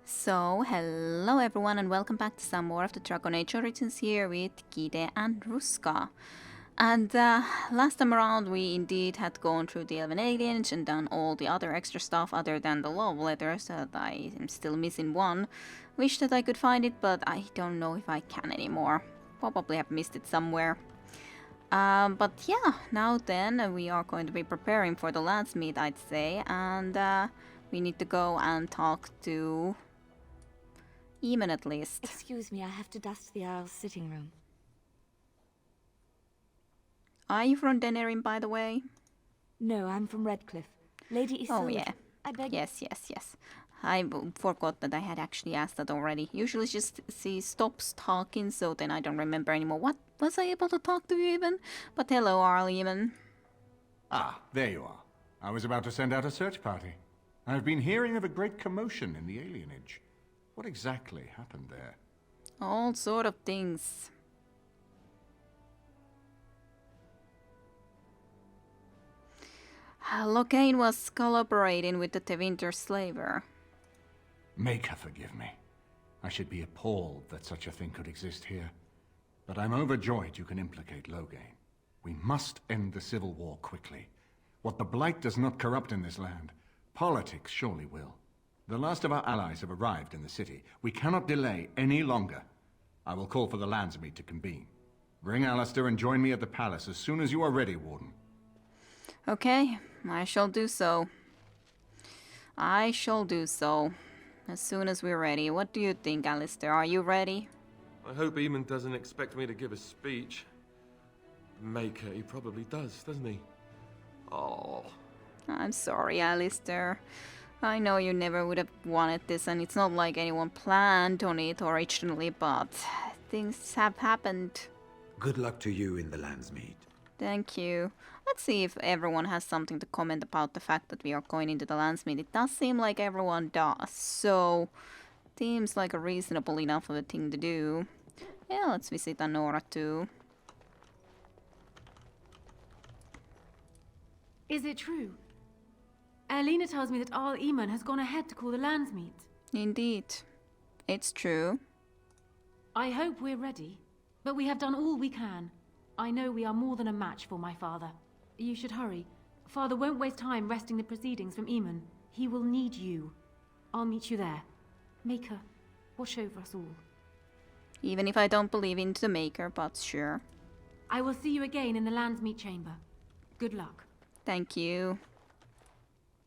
So, hello everyone and welcome back to some more of the Dragon Age Origins here with Gide and Ruska. And last time around we indeed had gone through the Elven Aliens and done all the other extra stuff other than the love letters that I am still missing one. Wish that I could find it, but I don't know if I can anymore. Probably have missed it somewhere. But yeah, now then we are going to be preparing for the Landsmeet, I'd say, and we need to go and talk to Eamon at least. Excuse me, I have to dust the Earl's sitting room. Are you from Denerim, by the way? No, I'm from Redcliff. Lady Isolde. Oh yeah. I beg. Yes. I forgot that I had actually asked that already. Usually just she stops talking, so then I don't remember anymore. What? Was I able to talk to you even? But hello, Arl Eamon. Ah, there you are. I was about to send out a search party. I've been hearing of a great commotion in the alienage. What exactly happened there? All sort of things. Locane was collaborating with the Tevinter slaver. Make her forgive me. I should be appalled that such a thing could exist here. But I'm overjoyed you can implicate Loghain. We must end the civil war quickly. What the Blight does not corrupt in this land, politics surely will. The last of our allies have arrived in the city. We cannot delay any longer. I will call for the Landsmeet to convene. Bring Alistair and join me at the palace as soon as you are ready, Warden. Okay, I shall do so. I shall do so. As soon as we're ready. What do you think, Alistair? Are you ready? I hope Eamon doesn't expect me to give a speech. Maker, he probably does, doesn't he? Oh. I'm sorry, Alistair. I know you never would have wanted this, and it's not like anyone planned on it originally, but things have happened. Good luck to you in the Landsmeet. Thank you. Let's see if everyone has something to comment about the fact that we are going into the Landsmeet. It does seem like everyone does, so seems like a reasonable enough of a thing to do. Yeah, let's visit Anora too. Is it true? Erlina tells me that Arl Eamon has gone ahead to call the Landsmeet. Indeed. It's true. I hope we're ready, but we have done all we can. I know we are more than a match for my father. You should hurry. Father won't waste time wresting the proceedings from Eamon. He will need you. I'll meet you there. Maker, watch over us all. Even if I don't believe in the Maker, but sure. I will see you again in the Landsmeet chamber. Good luck. Thank you.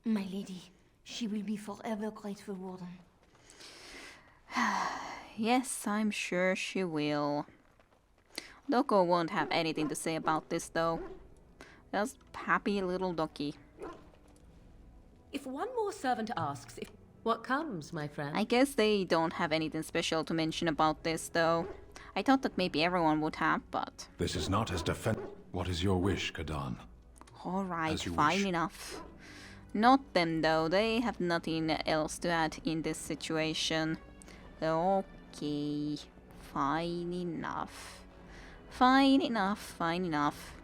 My lady, she will be forever grateful, Warden. Yes, I'm sure she will. Doko won't have anything to say about this, though. Just happy little Doki. If one more servant asks if what comes, my friend? I guess they don't have anything special to mention about this, though. I thought that maybe everyone would have, but... This is not as What is your wish, Kadan? Alright, you fine wish. enough. Not them, though. They have nothing else to add in this situation. Okay, fine enough. Fine enough.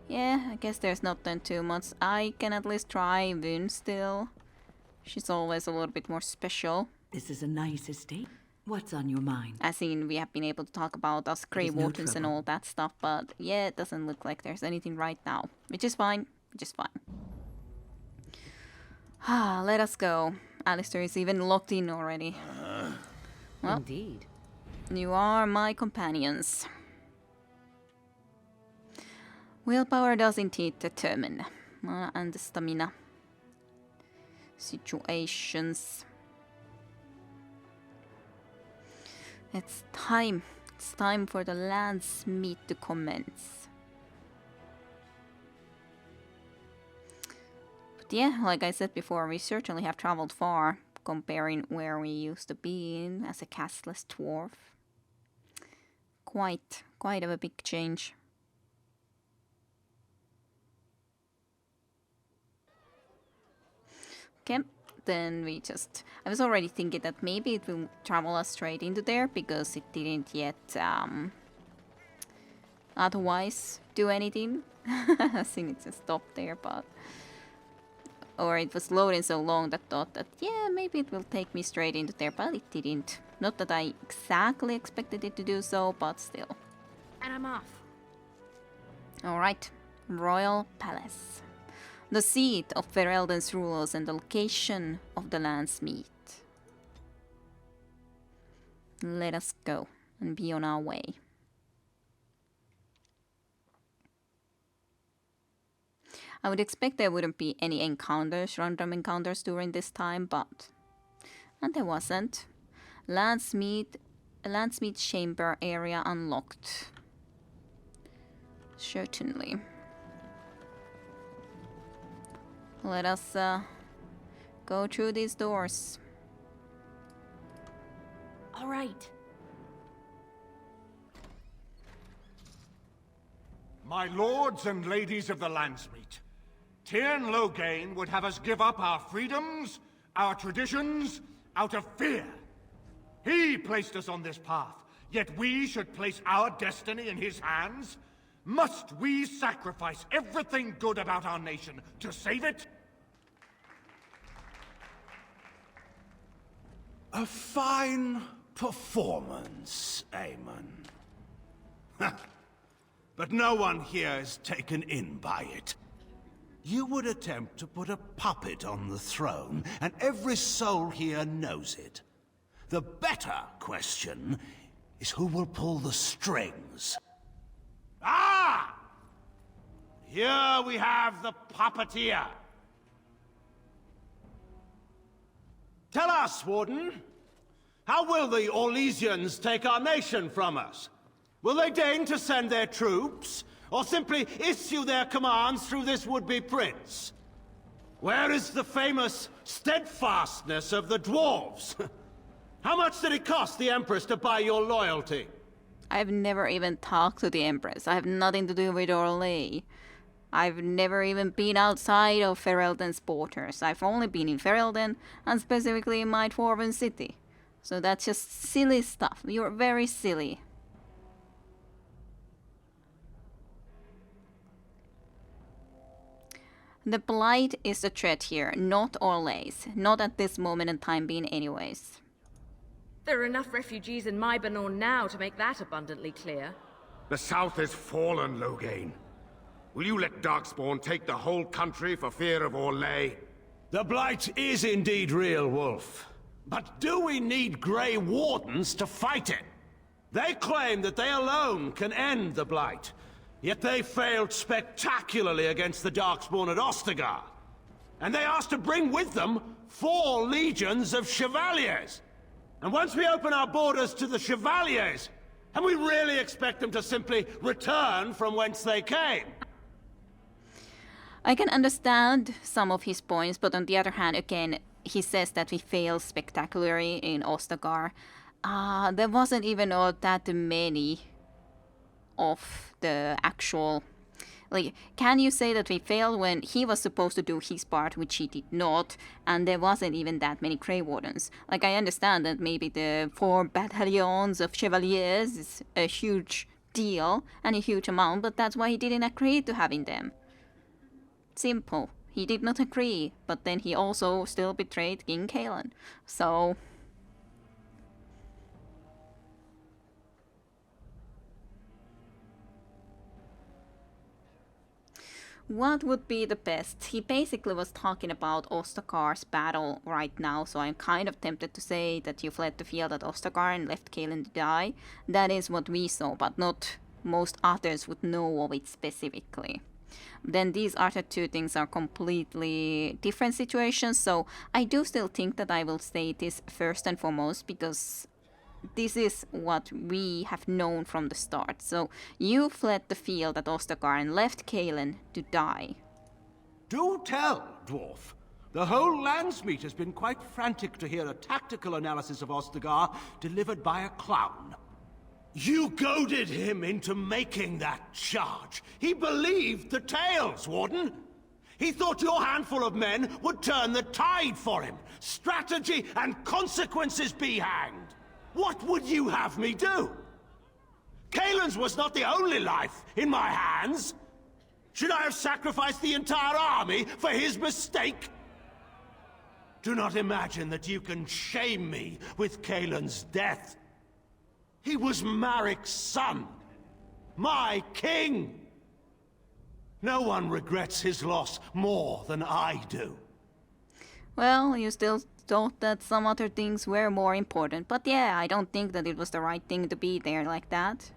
Yeah, I guess there's not then too much. I can at least try Vun still. She's always a little bit more special. This is a nice estate. What's on your mind? As in, we have been able to talk about us Grey There's no Wardens and trouble. all that stuff, but yeah, it doesn't look like there's anything right now. Which is fine. Ah, let us go. Alistair is even locked in already. Well, Indeed. you are my companions. Willpower does indeed determine. And the stamina. Situations. It's time. It's time for the Landsmeet to commence. But yeah, like I said before, we certainly have traveled far comparing where we used to be in as a castless dwarf. Quite of a big change. Okay, then we just... I was already thinking that maybe it will travel us straight into there because it didn't yet otherwise do anything. I think it just stopped there, but or it was loading so long that thought that, yeah, maybe it will take me straight into there, but it didn't. Not that I exactly expected it to do so, but still. And I'm off. Alright, Royal Palace. The seat of Ferelden's rulers and the location of the Landsmeet. Let us go and be on our way. I would expect there wouldn't be any encounters, random encounters during this time, but... And there wasn't. Landsmeet chamber area unlocked. Certainly. Let us go through these doors. All right. My lords and ladies of the Landsmeet, Tyrn Loghain would have us give up our freedoms, our traditions, out of fear. He placed us on this path, yet we should place our destiny in his hands? Must we sacrifice everything good about our nation to save it? A fine performance, Aemon. But no one here is taken in by it. You would attempt to put a puppet on the throne, and every soul here knows it. The better question is who will pull the strings. Ah! Here we have the puppeteer. Tell us, Warden, how will the Orlesians take our nation from us? Will they deign to send their troops, or simply issue their commands through this would-be prince? Where is the famous steadfastness of the dwarves? How much did it cost the Empress to buy your loyalty? I've never even talked to the Empress. I have nothing to do with Orlais. I've never even been outside of Ferelden's borders. I've only been in Ferelden, and specifically in my dwarven city. So that's just silly stuff. You're very silly. The Blight is the threat here, not Orlais. Not at this moment in time being anyways. There are enough refugees in Mybanor now to make that abundantly clear. The South is fallen, Loghain. Will you let Darkspawn take the whole country for fear of Orlais? The Blight is indeed real, Wolf. But do we need Grey Wardens to fight it? They claim that they alone can end the Blight, yet they failed spectacularly against the Darkspawn at Ostagar. And they asked to bring with them 4 legions of Chevaliers. And once we open our borders to the Chevaliers, can we really expect them to simply return from whence they came? I can understand some of his points, but on the other hand, again, he says that we failed spectacularly in Ostagar. There wasn't even that many of the actual... Like, can you say that we failed when he was supposed to do his part, which he did not, and there wasn't even that many Grey Wardens? Like, I understand that maybe the 4 battalions of Chevaliers is a huge deal and a huge amount, but that's why he didn't agree to having them. Simple. He did not agree, but then he also still betrayed King Kaelan. So... what would be the best? He basically was talking about Ostakar's battle right now, so I'm kind of tempted to say that you fled the field at Ostakar and left Kaelan to die. That is what we saw, but not most others would know of it specifically. Then these other 2 things are completely different situations, so I do still think that I will say this first and foremost, because this is what we have known from the start. So you fled the field at Ostagar and left Kaelan to die. Do tell, Dwarf. The whole Landsmeet has been quite frantic to hear a tactical analysis of Ostagar delivered by a clown. You goaded him into making that charge. He believed the tales, Warden. He thought your handful of men would turn the tide for him. Strategy and consequences be hanged. What would you have me do? Kaelan's was not the only life in my hands. Should I have sacrificed the entire army for his mistake? do not imagine that you can shame me with Kaelin's death. He was Marik's son, my king. No one regrets his loss more than I do. Well, you still thought that some other things were more important, but yeah, I don't think that it was the right thing to be there like that.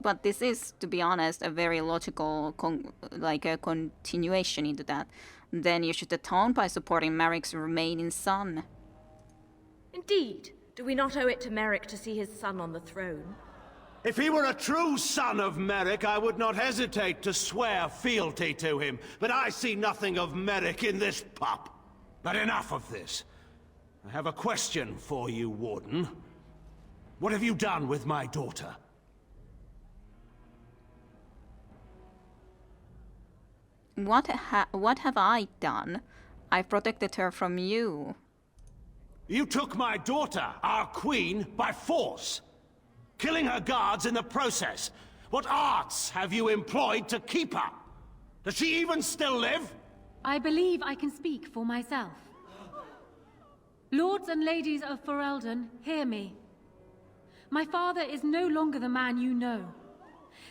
But this is, to be honest, a very logical, a continuation into that. Then you should atone by supporting Marik's remaining son. Indeed. Do we not owe it to Merrick to see his son on the throne? If he were a true son of Merrick, I would not hesitate to swear fealty to him. But I see nothing of Merrick in this pup. But enough of this. I have a question for you, Warden. What have you done with my daughter? What have I done? I protected her from you. You took my daughter, our queen, by force, killing her guards in the process. What arts have you employed to keep her? Does she even still live? I believe I can speak for myself. Lords and ladies of Ferelden, hear me. My father is no longer the man you know.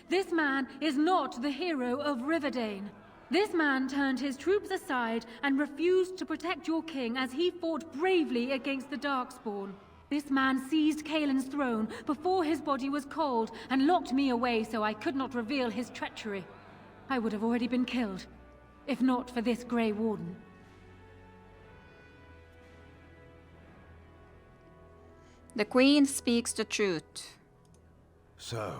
This man is not the hero of Riverdane. This man turned his troops aside and refused to protect your king as he fought bravely against the Darkspawn. This man seized Kaelin's throne before his body was cold and locked me away so I could not reveal his treachery. I would have already been killed, if not for this Grey Warden. The Queen speaks the truth. So,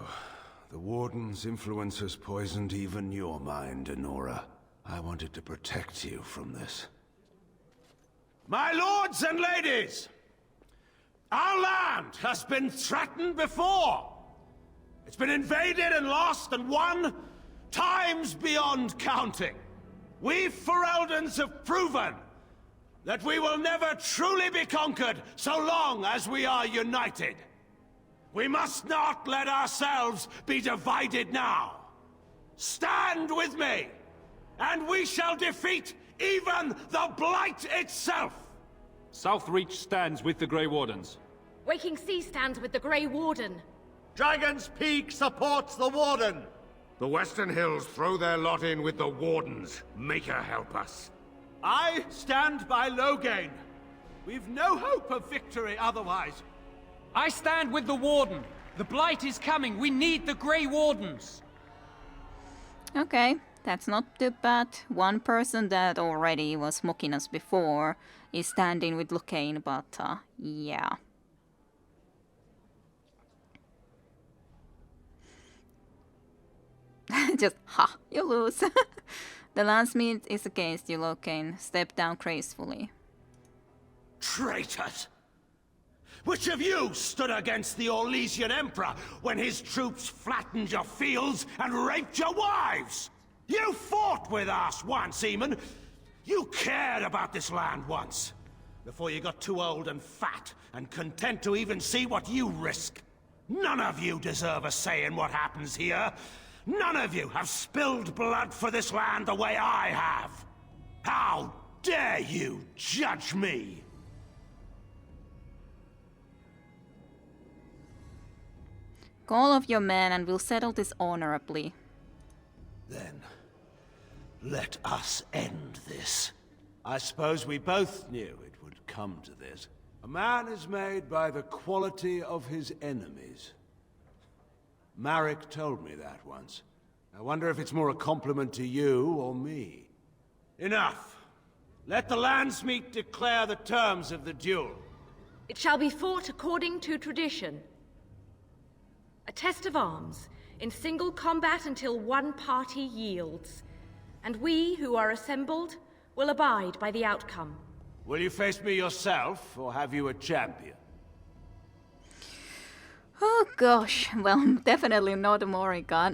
the Warden's influence has poisoned even your mind, Enora. I wanted to protect you from this. My lords and ladies! Our land has been threatened before! It's been invaded and lost and won times beyond counting. We Fereldans have proven that we will never truly be conquered so long as we are united. We must not let ourselves be divided now. Stand with me, and we shall defeat even the Blight itself! Southreach stands with the Grey Wardens. Waking Sea stands with the Grey Warden. Dragon's Peak supports the Warden! The Western Hills throw their lot in with the Wardens. Make her help us. I stand by Loghain. We've no hope of victory otherwise. I stand with the Warden. The Blight is coming. We need the Grey Wardens. Okay, that's not too bad. One person that already was mocking us before is standing with Loghain, but yeah. Just, ha, you lose. The Landsmeet is against you, Loghain. Step down gracefully. Traitors! Which of you stood against the Orlesian Emperor when his troops flattened your fields and raped your wives? You fought with us once, Eamon. You cared about this land once, before you got too old and fat and content to even see what you risk. None of you deserve a say in what happens here. None of you have spilled blood for this land the way I have. How dare you judge me? Call off your men and we'll settle this honorably. Then, let us end this. I suppose we both knew it would come to this. A man is made by the quality of his enemies. Marik told me that once. I wonder if it's more a compliment to you or me. Enough. Let the Landsmeet declare the terms of the duel. It shall be fought according to tradition. A test of arms, in single combat until one party yields. And we, who are assembled, will abide by the outcome. Will you face me yourself, or have you a champion? Oh gosh, well, definitely not a Morrigan.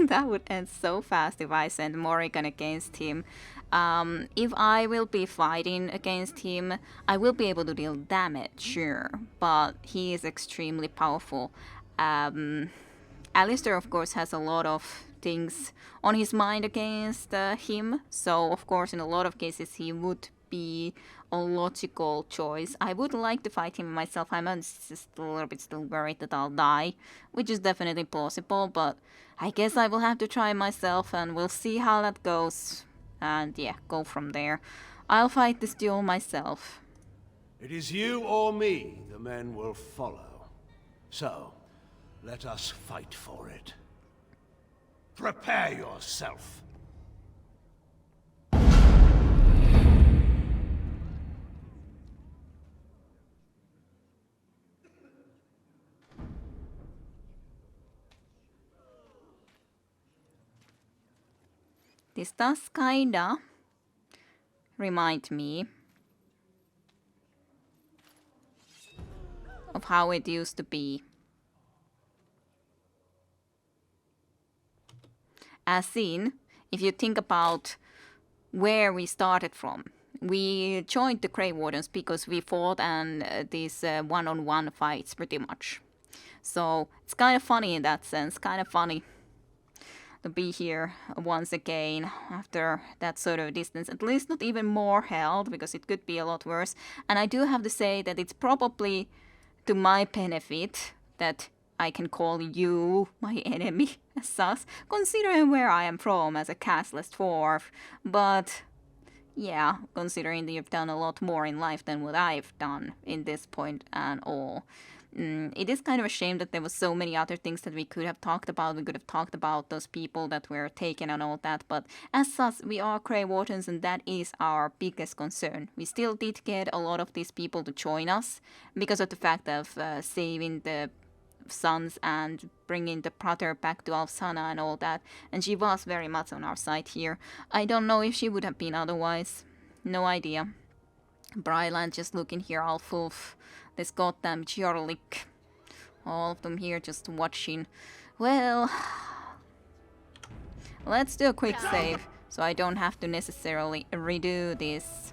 That would end so fast if I sent Morrigan against him. If I will be fighting against him, I will be able to deal damage, sure, but he is extremely powerful. Alistair, of course, has a lot of things on his mind against him. So, of course, in a lot of cases, he would be a logical choice. I would like to fight him myself. I'm just a little bit still worried that I'll die, which is definitely plausible. But I guess I will have to try myself, and we'll see how that goes. And yeah, go from there. I'll fight this duel myself. It is you or me the men will follow. So, let us fight for it. Prepare yourself. This does kinda remind me of how it used to be. As seen, if you think about where we started from, we joined the Grey Wardens because we fought and these one-on-one fights pretty much. So it's kind of funny in that sense, kind of funny to be here once again after that sort of distance. At least not even more held, because it could be a lot worse. And I do have to say that it's probably to my benefit that I can call you my enemy as such, considering where I am from as a castless dwarf. But yeah, considering that you've done a lot more in life than what I've done in this point and all. It is kind of a shame that there was so many other things that we could have talked about. We could have talked about those people that were taken and all that. But as such, we are Grey Wardens, and that is our biggest concern. We still did get a lot of these people to join us because of the fact of saving the sons and bringing the brother back to Alfsana and all that. And she was very much on our side here. I don't know if she would have been otherwise. No idea. Bryland just looking here all full of this goddamn Jorlik. All of them here just watching. Well, let's do a quick save so I don't have to necessarily redo this.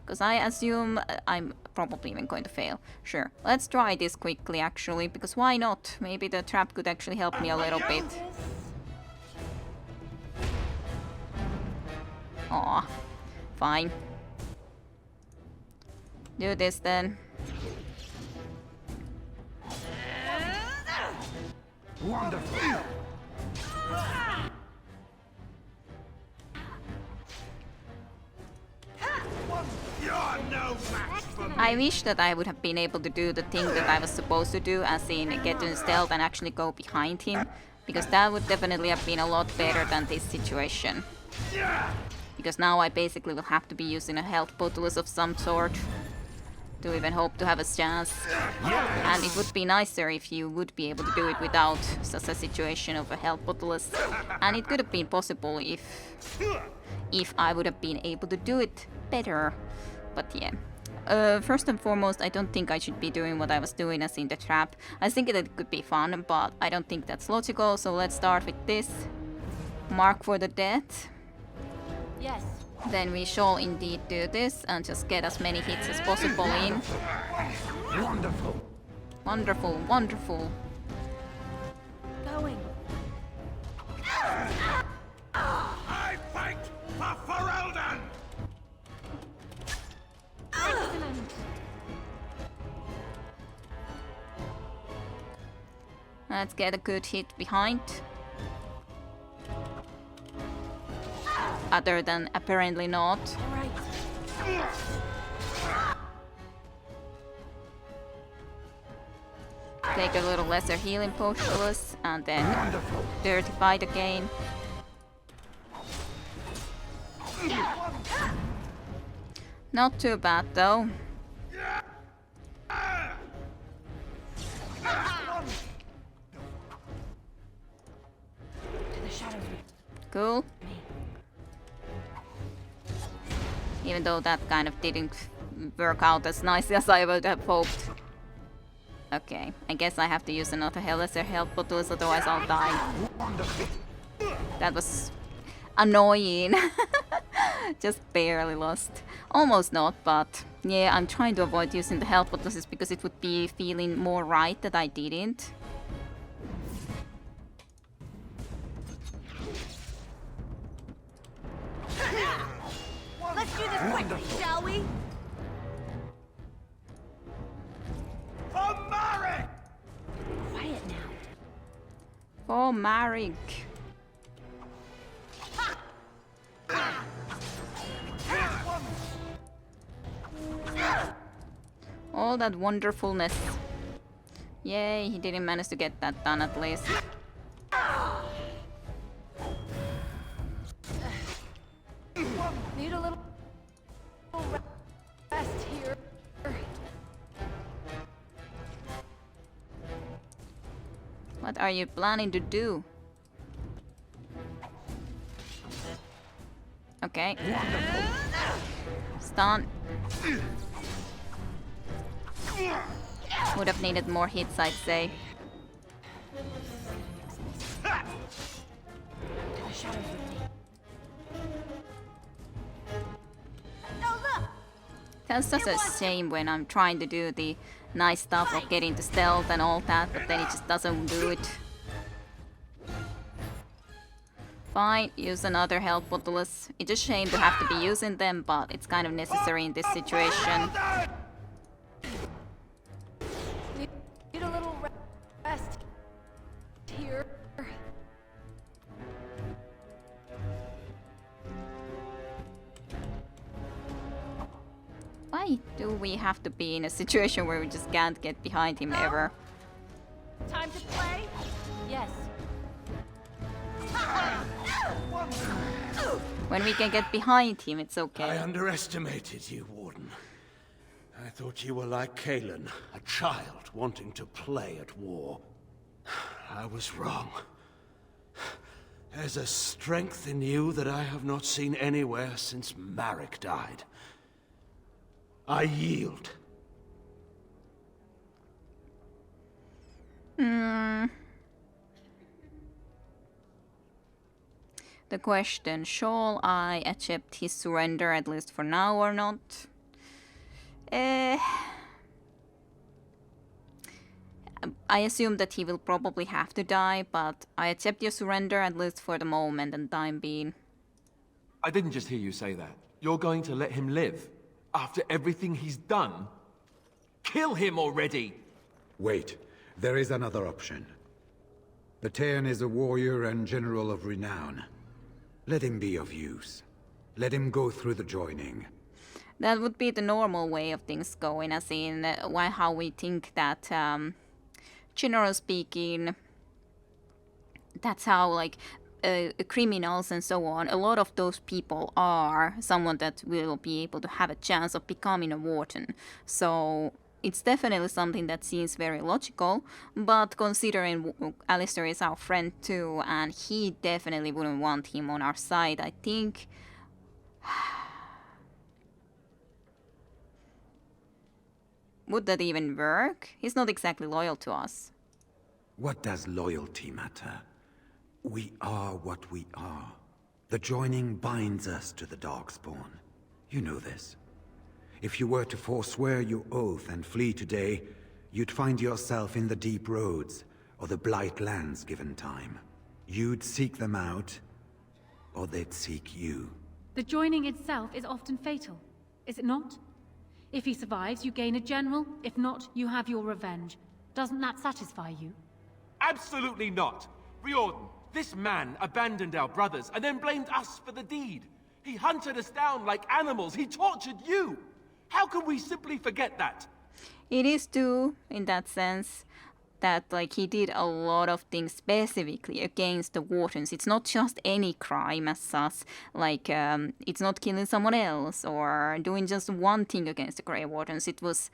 Because I assume I'm probably even going to fail. Sure, let's try this quickly actually, because why not? Maybe the trap could actually help me a little bit. Aw, fine. Do this then. Wonderful. I wish that I would have been able to do the thing that I was supposed to do, as in get to stealth and actually go behind him, because that would definitely have been a lot better than this situation. Because now I basically will have to be using a health bottle of some sort to even hope to have a chance. And it would be nicer if you would be able to do it without such a situation of a health bottle. And it could have been possible if I would have been able to do it better. But yeah. First and foremost, I don't think I should be doing what I was doing as in the trap. I think that it could be fun, but I don't think that's logical. So let's start with this. Mark for the death. Yes. Then we shall indeed do this and just get as many hits as possible in. Wonderful. Wonderful, wonderful. Going. I fight for Ferelden! Excellent. Let's get a good hit behind. Other than apparently not. Take a little lesser healing potions and then dirty fight again. Not too bad though. Cool. Even though that kind of didn't work out as nice as I would have hoped. Okay, I guess I have to use another lesser health bottles, otherwise I'll die. That was annoying. Just barely lost. Almost not, but yeah, I'm trying to avoid using the health bottles because it would be feeling more right that I didn't. Wonderful. Shall we? For Marek! Quiet now. For Marek. All that wonderfulness. Yay, he didn't manage to get that done at least. Need a little rest here. What are you planning to do? Okay. Stun. Would have needed more hits, I'd say. That's such a shame when I'm trying to do the nice stuff of getting to stealth and all that, but then it just doesn't do it. Fine, use another health bottles. It's a shame to have to be using them, but it's kind of necessary in this situation. Need a little rest here. Why do we have to be in a situation where we just can't get behind him ever? Time to play? Yes. When we can get behind him, it's okay. I underestimated you, Warden. I thought you were like Kalen, a child wanting to play at war. I was wrong. There's a strength in you that I have not seen anywhere since Marek died. I yield. The question, shall I accept his surrender at least for now or not? I assume that he will probably have to die, but I accept your surrender at least for the moment and time being. I didn't just hear you say that. You're going to let him live? After everything he's done? Kill him already! Wait, there is another option. Batean is a warrior and general of renown. Let him be of use. Let him go through the joining. That would be the normal way of things going, as in how we think that, generally speaking, that's how, like, criminals and so on, a lot of those people are someone that will be able to have a chance of becoming a warden. So it's definitely something that seems very logical, but considering Alistair is our friend too, and he definitely wouldn't want him on our side, I think... Would that even work? He's not exactly loyal to us. What does loyalty matter? We are what we are. The joining binds us to the Darkspawn. You know this. If you were to forswear your oath and flee today, you'd find yourself in the deep roads, or the Blight lands given time. You'd seek them out, or they'd seek you. The joining itself is often fatal, is it not? If he survives, you gain a general. If not, you have your revenge. Doesn't that satisfy you? Absolutely not! Riordan, this man abandoned our brothers and then blamed us for the deed. He hunted us down like animals. He tortured you! How can we simply forget that? It is too, in that sense, that like he did a lot of things specifically against the Wardens. It's not just any crime as such, like it's not killing someone else or doing just one thing against the Grey Wardens. It was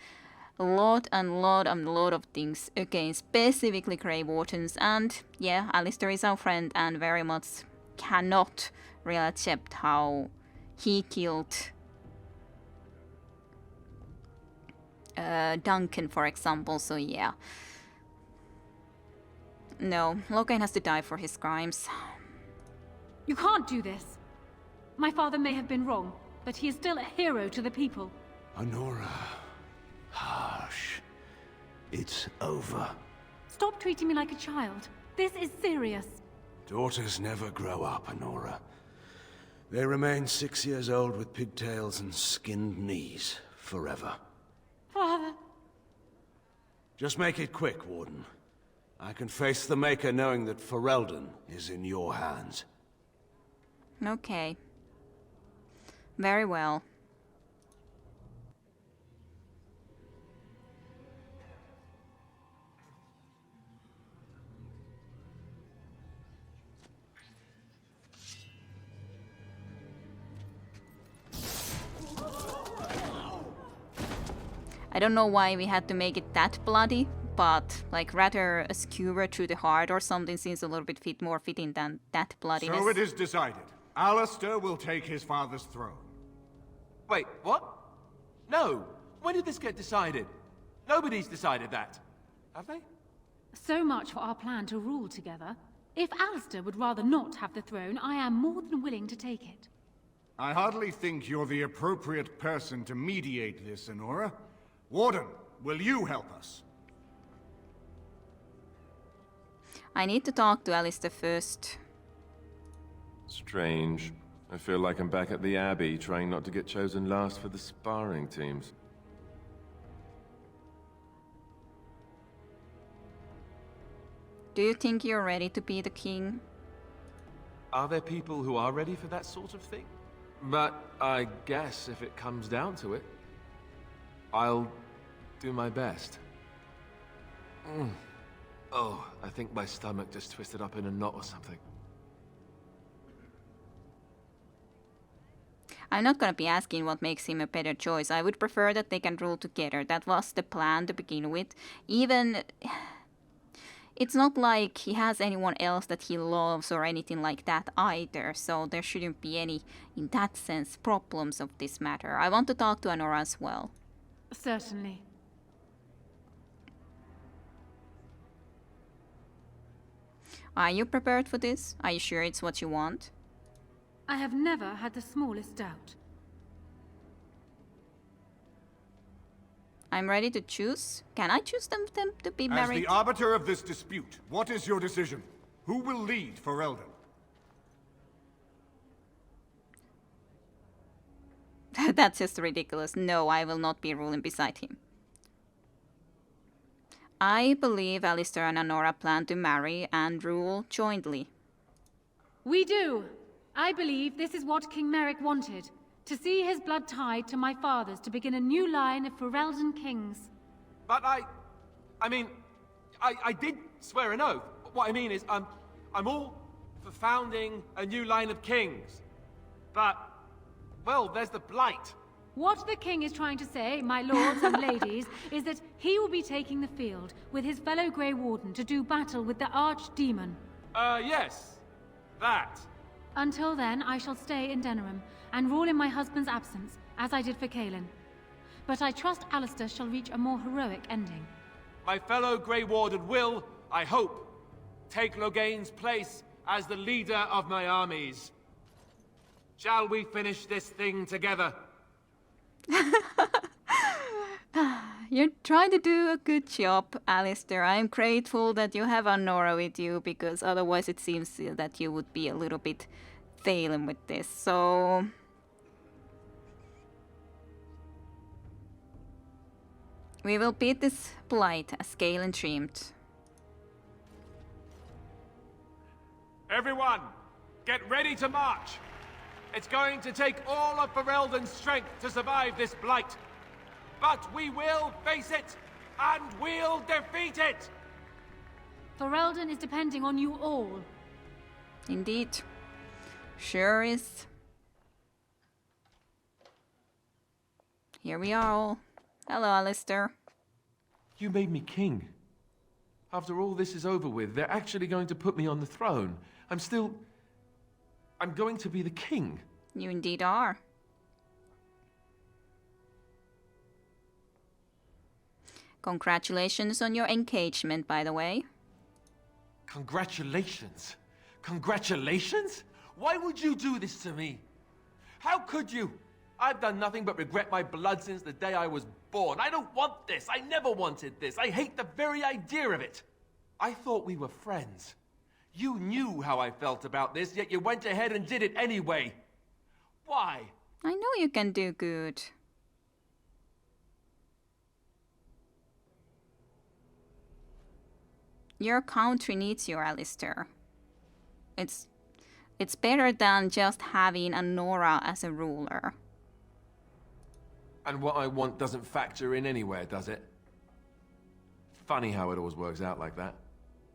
a lot of things against specifically Grey Wardens. And yeah, Alistair is our friend and very much cannot really accept how he killed Duncan, for example, so yeah. No, Logain has to die for his crimes. You can't do this. My father may have been wrong, but he is still a hero to the people. Honora, hush. It's over. Stop treating me like a child. This is serious. Daughters never grow up, Honora. They remain 6 years old with pigtails and skinned knees, forever. Father! Just make it quick, Warden. I can face the Maker knowing that Ferelden is in your hands. Okay. Very well. I don't know why we had to make it that bloody, but like rather a skewer through the heart or something seems a little bit more fitting than that bloodiness. So it is decided. Alistair will take his father's throne. Wait, what? No. When did this get decided? Nobody's decided that. Have they? So much for our plan to rule together. If Alistair would rather not have the throne, I am more than willing to take it. I hardly think you're the appropriate person to mediate this, Honora. Warden, will you help us? I need to talk to Alistair first. Strange. I feel like I'm back at the Abbey, trying not to get chosen last for the sparring teams. Do you think you're ready to be the king? Are there people who are ready for that sort of thing? But I guess if it comes down to it, I'll do my best. Oh, I think my stomach just twisted up in a knot or something. I'm not gonna be asking what makes him a better choice. I would prefer that they can rule together. That was the plan to begin with. Even... It's not like he has anyone else that he loves or anything like that either, so there shouldn't be any, in that sense, problems of this matter. I want to talk to Honora as well. Certainly. Are you prepared for this? Are you sure it's what you want? I have never had the smallest doubt. I'm ready to choose. Can I choose them to be married? As the arbiter of this dispute, what is your decision? Who will lead Ferelden? That's just ridiculous. No, I will not be ruling beside him. I believe Alistair and Honora plan to marry and rule jointly. We do! I believe this is what King Merrick wanted. To see his blood tied to my father's to begin a new line of Ferelden kings. But I mean, I did swear an oath. What I mean is, I'm all for founding a new line of kings. But, well, there's the Blight. What the king is trying to say, my lords and ladies, is that he will be taking the field with his fellow Grey Warden to do battle with the Archdemon. Yes. That. Until then, I shall stay in Denerim and rule in my husband's absence, as I did for Kaelin. But I trust Alistair shall reach a more heroic ending. My fellow Grey Warden will, I hope, take Loghain's place as the leader of my armies. Shall we finish this thing together? You're trying to do a good job, Alistair. I'm grateful that you have Honora with you, because otherwise it seems that you would be a little bit failing with this. So... we will beat this blight as Kaelin dreamed. Everyone, get ready to march! It's going to take all of Ferelden's strength to survive this blight. But we will face it, and we'll defeat it! Ferelden is depending on you all. Indeed. Sure is. Here we are all. Hello, Alistair. You made me king. After all this is over with, they're actually going to put me on the throne. I'm going to be the king. You indeed are. Congratulations on your engagement, by the way. Congratulations? Congratulations? Why would you do this to me? How could you? I've done nothing but regret my blood since the day I was born. I don't want this. I never wanted this. I hate the very idea of it. I thought we were friends. You knew how I felt about this, yet you went ahead and did it anyway. Why? I know you can do good. Your country needs you, Alistair. It's better than just having a Nora as a ruler. And what I want doesn't factor in anywhere, does it? Funny how it always works out like that.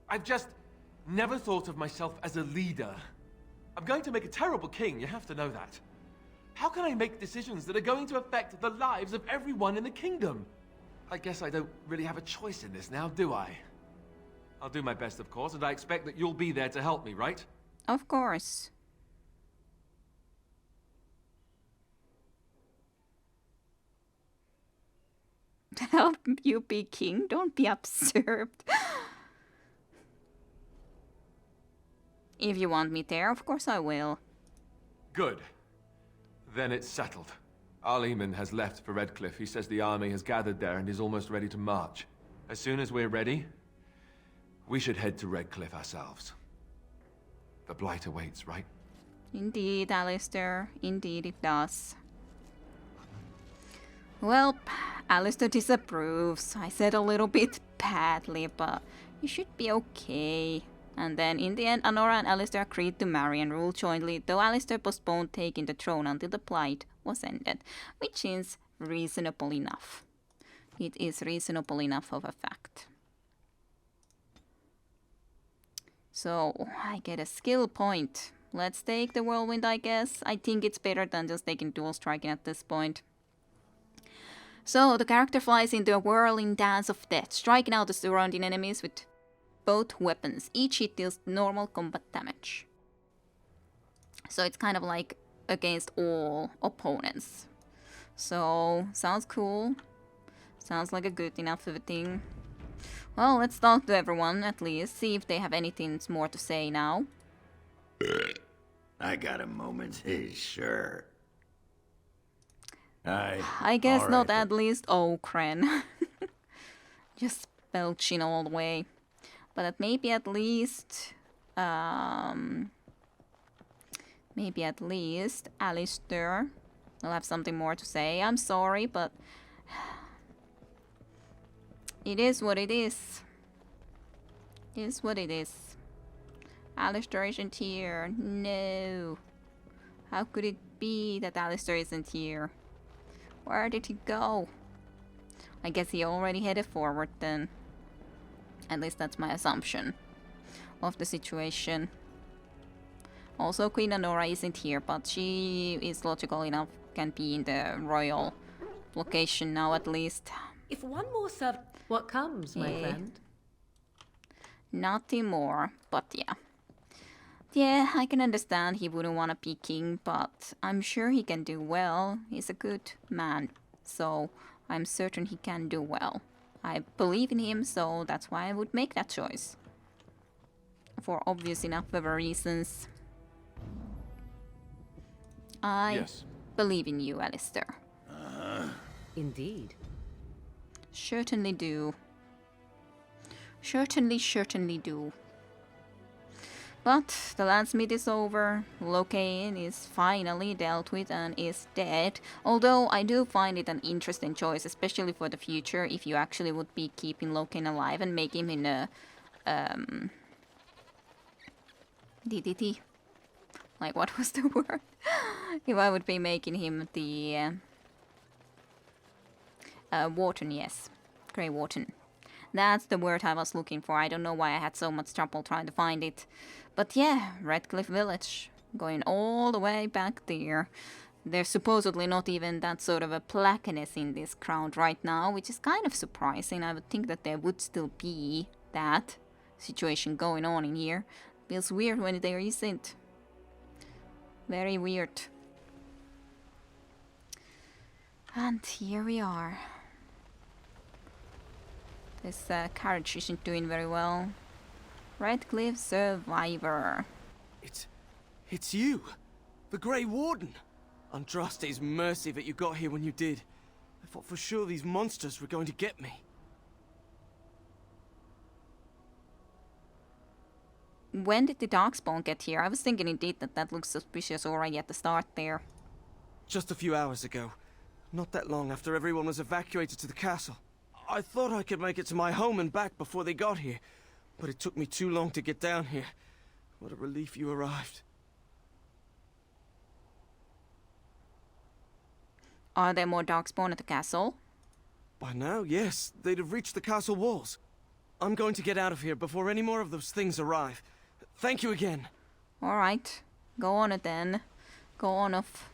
I've just never thought of myself as a leader. I'm going to make a terrible king, you have to know that. How can I make decisions that are going to affect the lives of everyone in the kingdom? I guess I don't really have a choice in this now, do I? I'll do my best, of course, and I expect that you'll be there to help me, right? Of course. Help you be king? Don't be absurd. If you want me there, of course I will. Good. Then it's settled. Arleman has left for Redcliff. He says the army has gathered there and is almost ready to march. As soon as we're ready, we should head to Redcliff ourselves. The Blight awaits, right? Indeed, Alistair. Indeed it does. Well, Alistair disapproves. I said a little bit badly, but you should be okay. And then in the end, Anora and Alistair agreed to marry and rule jointly, though Alistair postponed taking the throne until the Blight was ended, which is reasonable enough. It is reasonable enough of a fact. So, I get a skill point. Let's take the Whirlwind, I guess. I think it's better than just taking dual striking at this point. So, the character flies into a whirling dance of death, striking out the surrounding enemies with both weapons. Each hit deals normal combat damage. So it's kind of like against all opponents. So, sounds cool. Sounds like a good enough of a thing. Well, let's talk to everyone at least, see if they have anything more to say now. I got a moment, sure. I guess all not right. at least Okren. Just belching all the way. But maybe at least Alistair will have something more to say. I'm sorry, but it is what it is. It is what it is. Alistair isn't here. No. How could it be that Alistair isn't here? Where did he go? I guess he already headed forward then. At least that's my assumption of the situation. Also, Queen Anora isn't here, but she is logical enough, can be in the royal location now at least. If one more served, what comes, my friend? Nothing more, but yeah. Yeah, I can understand he wouldn't want to be king, but I'm sure he can do well. He's a good man, so I'm certain he can do well. I believe in him, so that's why I would make that choice. For obvious enough of reasons. I believe in you, Alistair. Indeed. Certainly do. Certainly do. But the Landsmeet is over, Locane is finally dealt with and is dead, although I do find it an interesting choice, especially for the future, if you actually would be keeping Locane alive and make him in a DDT. Like, what was the word? If I would be making him the Warden, yes. Grey Warden. That's the word I was looking for. I don't know why I had so much trouble trying to find it. But yeah, Redcliff Village. Going all the way back there. There's supposedly not even that sort of a plaqueness in this crowd right now, which is kind of surprising. I would think that there would still be that situation going on in here. Feels weird when there isn't. Very weird. And here we are. This carriage isn't doing very well. Redcliff Survivor. It's you! The Grey Warden! Andraste's mercy that you got here when you did. I thought for sure these monsters were going to get me. When did the Darkspawn get here? I was thinking indeed that looks suspicious already at the start there. just a few hours ago. Not that long after everyone was evacuated to the castle. I thought I could make it to my home and back before they got here, but it took me too long to get down here. What a relief you arrived. Are there more darkspawn at the castle? By now, yes. They'd have reached the castle walls. I'm going to get out of here before any more of those things arrive. Thank you again. Alright. Go on it then. Go on off.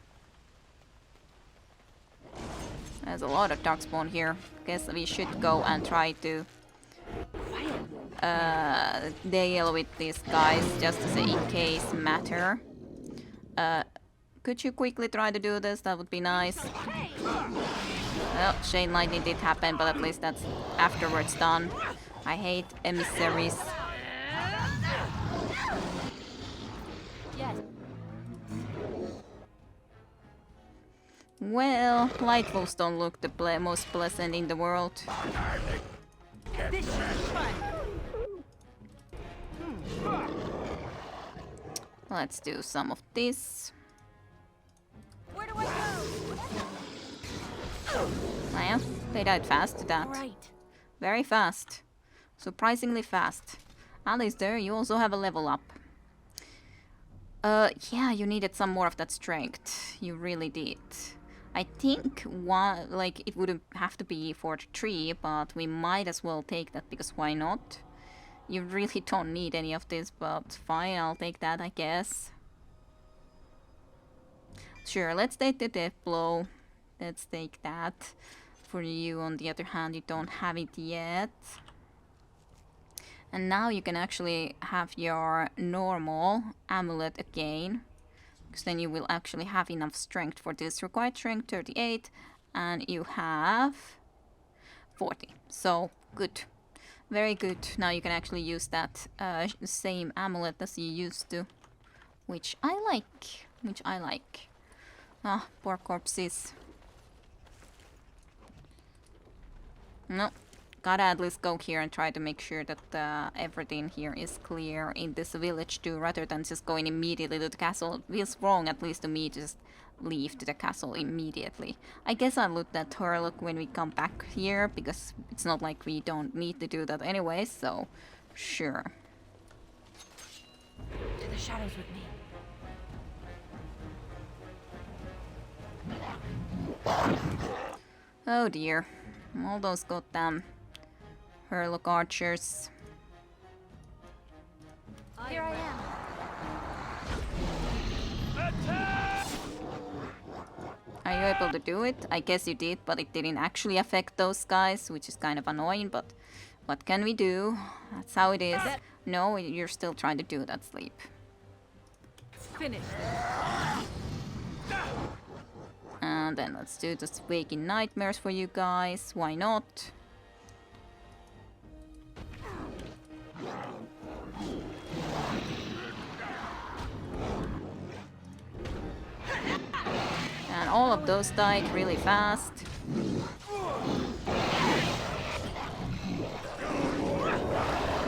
There's a lot of darkspawn here. Guess we should go and try to deal with these guys just as a in case matter. Could you quickly try to do this? That would be nice. Well, Chain Lightning did happen, but at least that's afterwards done. I hate emissaries. Yes. Well, light wolves don't look the most pleasant in the world. This should be fun. Let's do some of this. Where do I go? Well, they died fast to that. Right. Very fast. Surprisingly fast. At least there you also have a level up. Yeah, you needed some more of that strength. You really did. I think one, like, it would have to be for the tree, but we might as well take that because why not? You really don't need any of this, but fine, I'll take that, I guess. Sure, let's take the death blow. Let's take that. For you, on the other hand, you don't have it yet. And now you can actually have your normal amulet again. Because then you will actually have enough strength for this. Required strength 38 and you have 40. So, good. Very good. Now you can actually use that same amulet as you used to. Which I like. Ah, poor corpses. No. Gotta at least go here and try to make sure that everything here is clear in this village too, rather than just going immediately to the castle. It feels wrong, at least to me, to just leave to the castle immediately. I guess I'll loot that Turlock when we come back here, because it's not like we don't need to do that anyway, so sure. To the shadows with me. Oh dear. All those goddamn Hurlock archers. Here I am. Are you able to do it? I guess you did, but it didn't actually affect those guys, which is kind of annoying, but what can we do? That's how it is. No, you're still trying to do that, Sleep. Finish. And then let's do the Waking Nightmares for you guys. Why not? And all of those died really fast.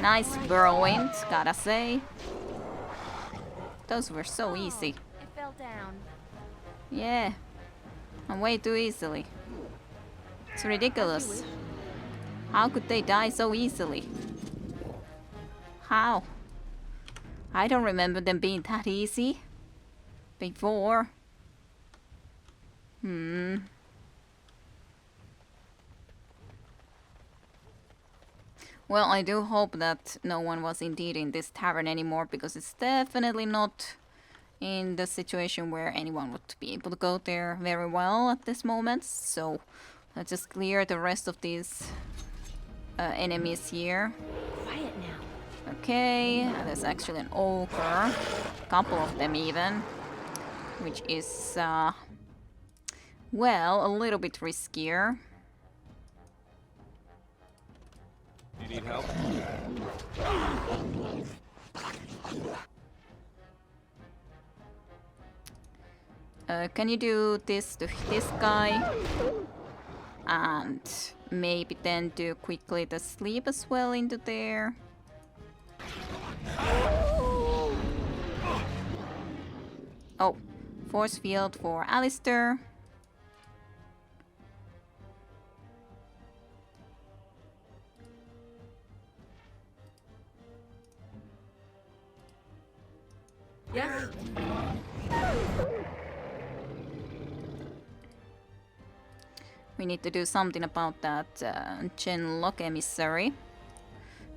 Nice whirlwind, gotta say. Those were so easy. It fell down. Yeah. And way too easily. It's ridiculous. How could they die so easily? How? I don't remember them being that easy before. Well, I do hope that no one was indeed in this tavern anymore, because it's definitely not in the situation where anyone would be able to go there very well at this moment. So let's just clear the rest of these enemies here. Quiet now. Okay, there's actually an ogre, a couple of them even, which is, well, a little bit riskier. You need help? Can you do this to this guy? And maybe then do quickly the sleep as well into there. Oh, Force field for Alistair. Yes. We need to do something about that Genlock emissary.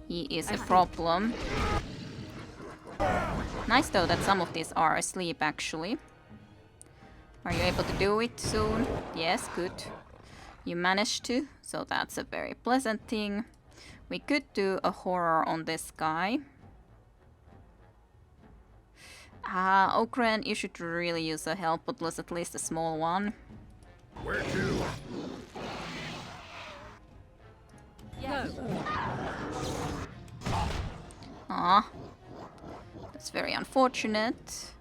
He is a problem. Nice though that some of these are asleep actually. Are you able to do it soon? Yes, good. You managed to, so that's a very pleasant thing. We could do a horror on this guy. Okran, you should really use a help, but at least a small one. Where to? Yes. Ah, that's very unfortunate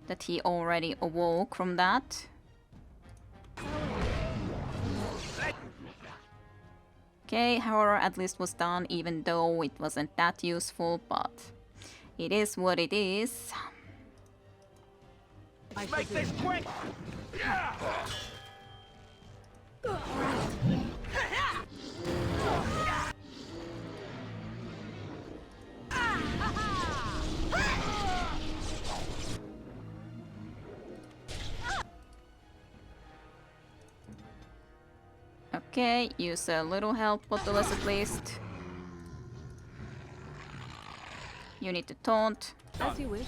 that he already awoke from that. Okay, horror at least was done, even though it wasn't that useful, but it is what it is. Make this quick! Yeah! Okay, use a little help bottle at least. You need to taunt. As you wish.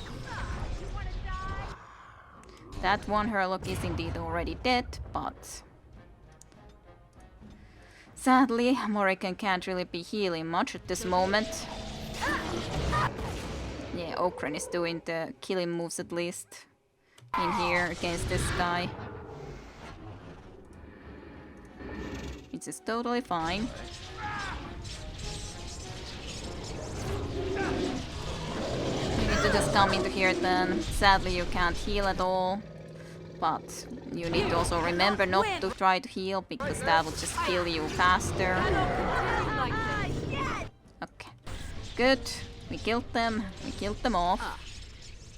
That one Herlock is indeed already dead, but sadly, Morrigan can't really be healing much at this moment. Yeah, Okran is doing the killing moves at least in here against this guy. Which is totally fine. You need to just come into here then. Sadly, you can't heal at all. But you need to also remember not to try to heal, because that will just kill you faster. Okay. Good. We killed them. We killed them off.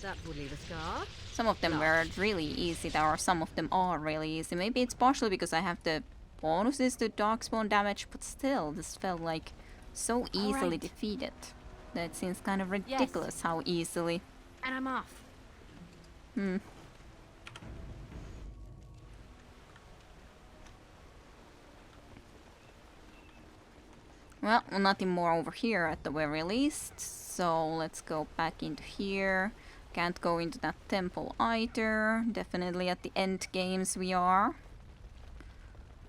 That would leave a scar. Some of them were really easy, or some of them are really easy. Maybe it's partially because I have the bonuses to Darkspawn damage, but still, this felt like so easily defeated. That seems kind of ridiculous how easily. And I'm off. Well, nothing more over here at the very least, so let's go back into here. Can't go into that temple either. Definitely at the end games we are.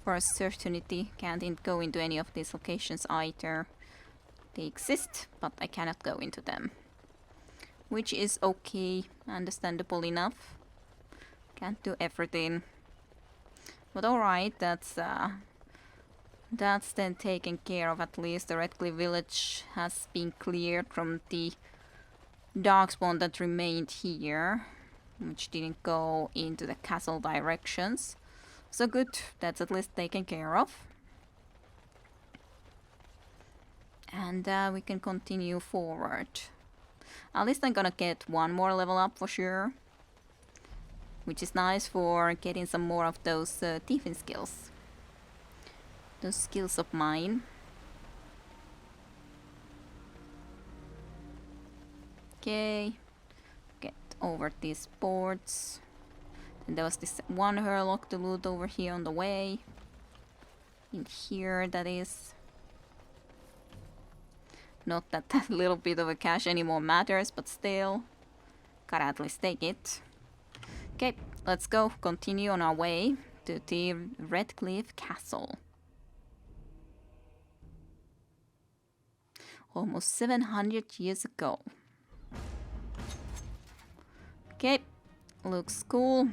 For a certainty, can't go into any of these locations either. They exist, but I cannot go into them. Which is okay, understandable enough. Can't do everything. But alright, that's then taken care of at least. The Redcliff village has been cleared from the Darkspawn that remained here, which didn't go into the castle directions. So good, that's at least taken care of. And we can continue forward. At least I'm gonna get one more level up for sure. Which is nice for getting some more of those thieving skills. Those skills of mine. Okay. Get over these boards. And there was this one Herlock to loot over here on the way. In here, that is. Not that that little bit of a cash anymore matters, but still. Gotta at least take it. Okay, let's go. Continue on our way to the Redcliff Castle. Almost 700 years ago. Okay, looks cool.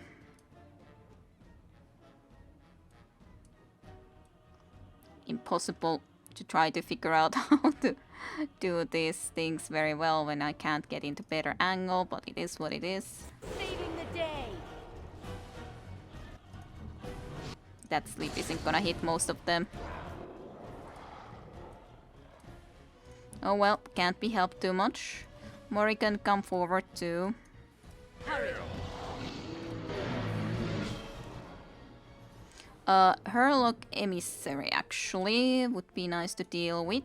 Impossible to try to figure out how to do these things very well when I can't get into better angle, but it is what it is. Saving the day. That sleep isn't gonna hit most of them. Oh well, can't be helped too much. Morrigan, come forward too. Hurry. Herlock Emissary actually would be nice to deal with.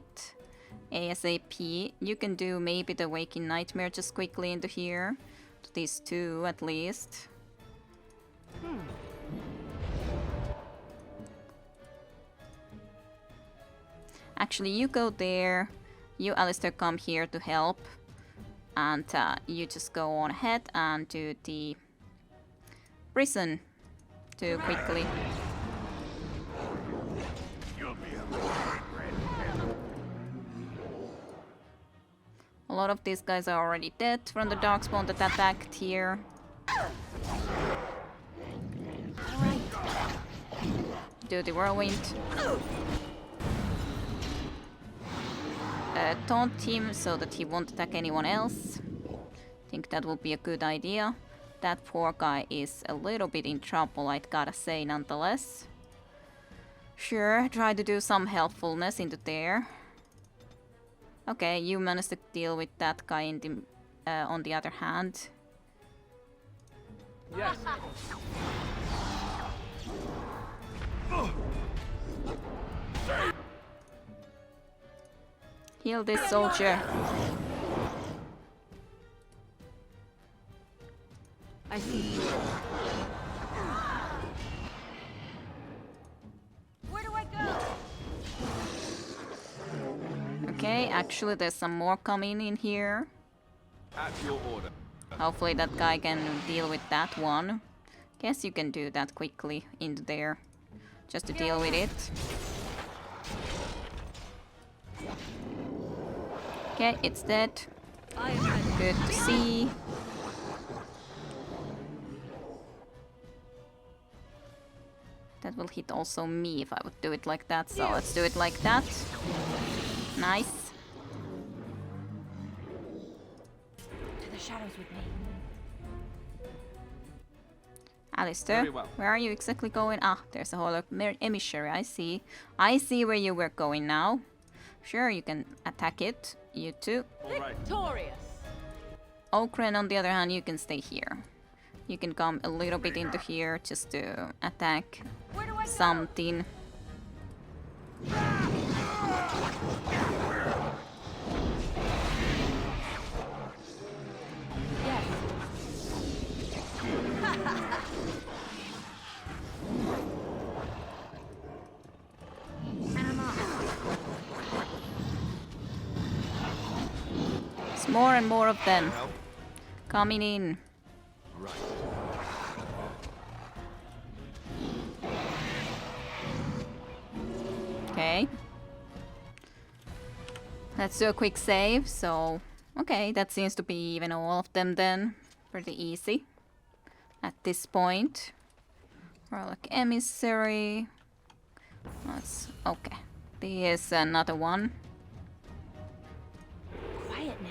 ASAP. You can do maybe the Waking Nightmare just quickly into here. To these two at least. Actually, you go there. You, Alistair, come here to help. And you just go on ahead and do the prison too quickly. A lot of these guys are already dead from the Darkspawn that attacked here. Do the whirlwind. Taunt him so that he won't attack anyone else. Think that would be a good idea. That poor guy is a little bit in trouble, I'd gotta say nonetheless. Sure, try to do some helpfulness into there. Okay, you managed to deal with that guy in the, on the other hand. Yes. Heal this soldier. I see. Where do I go? Okay, actually there's some more coming in here. At your order. Hopefully that guy can deal with that one. Guess you can do that quickly into there. Just to deal with it. Okay, it's dead. Good to see. That will hit also me if I would do it like that, so let's do it like that. Nice. To the shadows with me. Alistair, Very well. where are you exactly going? Ah, there's a whole emissary, I see. I see where you were going now. Sure, you can attack it. You too. Victorious. Okren, on the other hand, you can stay here. You can come a little bit into here just to attack something. It's more and more of them coming in. Okay. Let's do a quick save, so... Okay, that seems to be even all of them then. Pretty easy. At this point. Relic Emissary. That's... Okay. There's another one. Quiet now.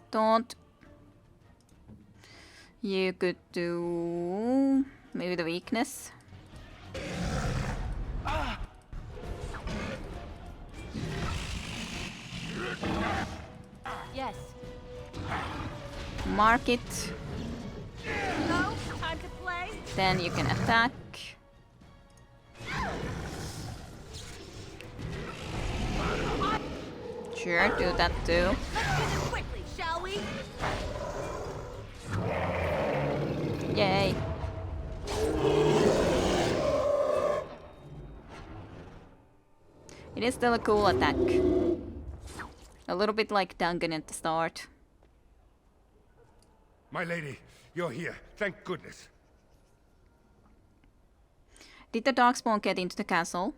Don't. You could do maybe the weakness. Yes. Mark it. No? Time to play? Then you can attack. Sure, do that too. Let's finish quickly, shall we? Yay. It is still a cool attack. A little bit like Duncan at the start. My lady, you're here. Thank goodness. Did the Darkspawn get into the castle?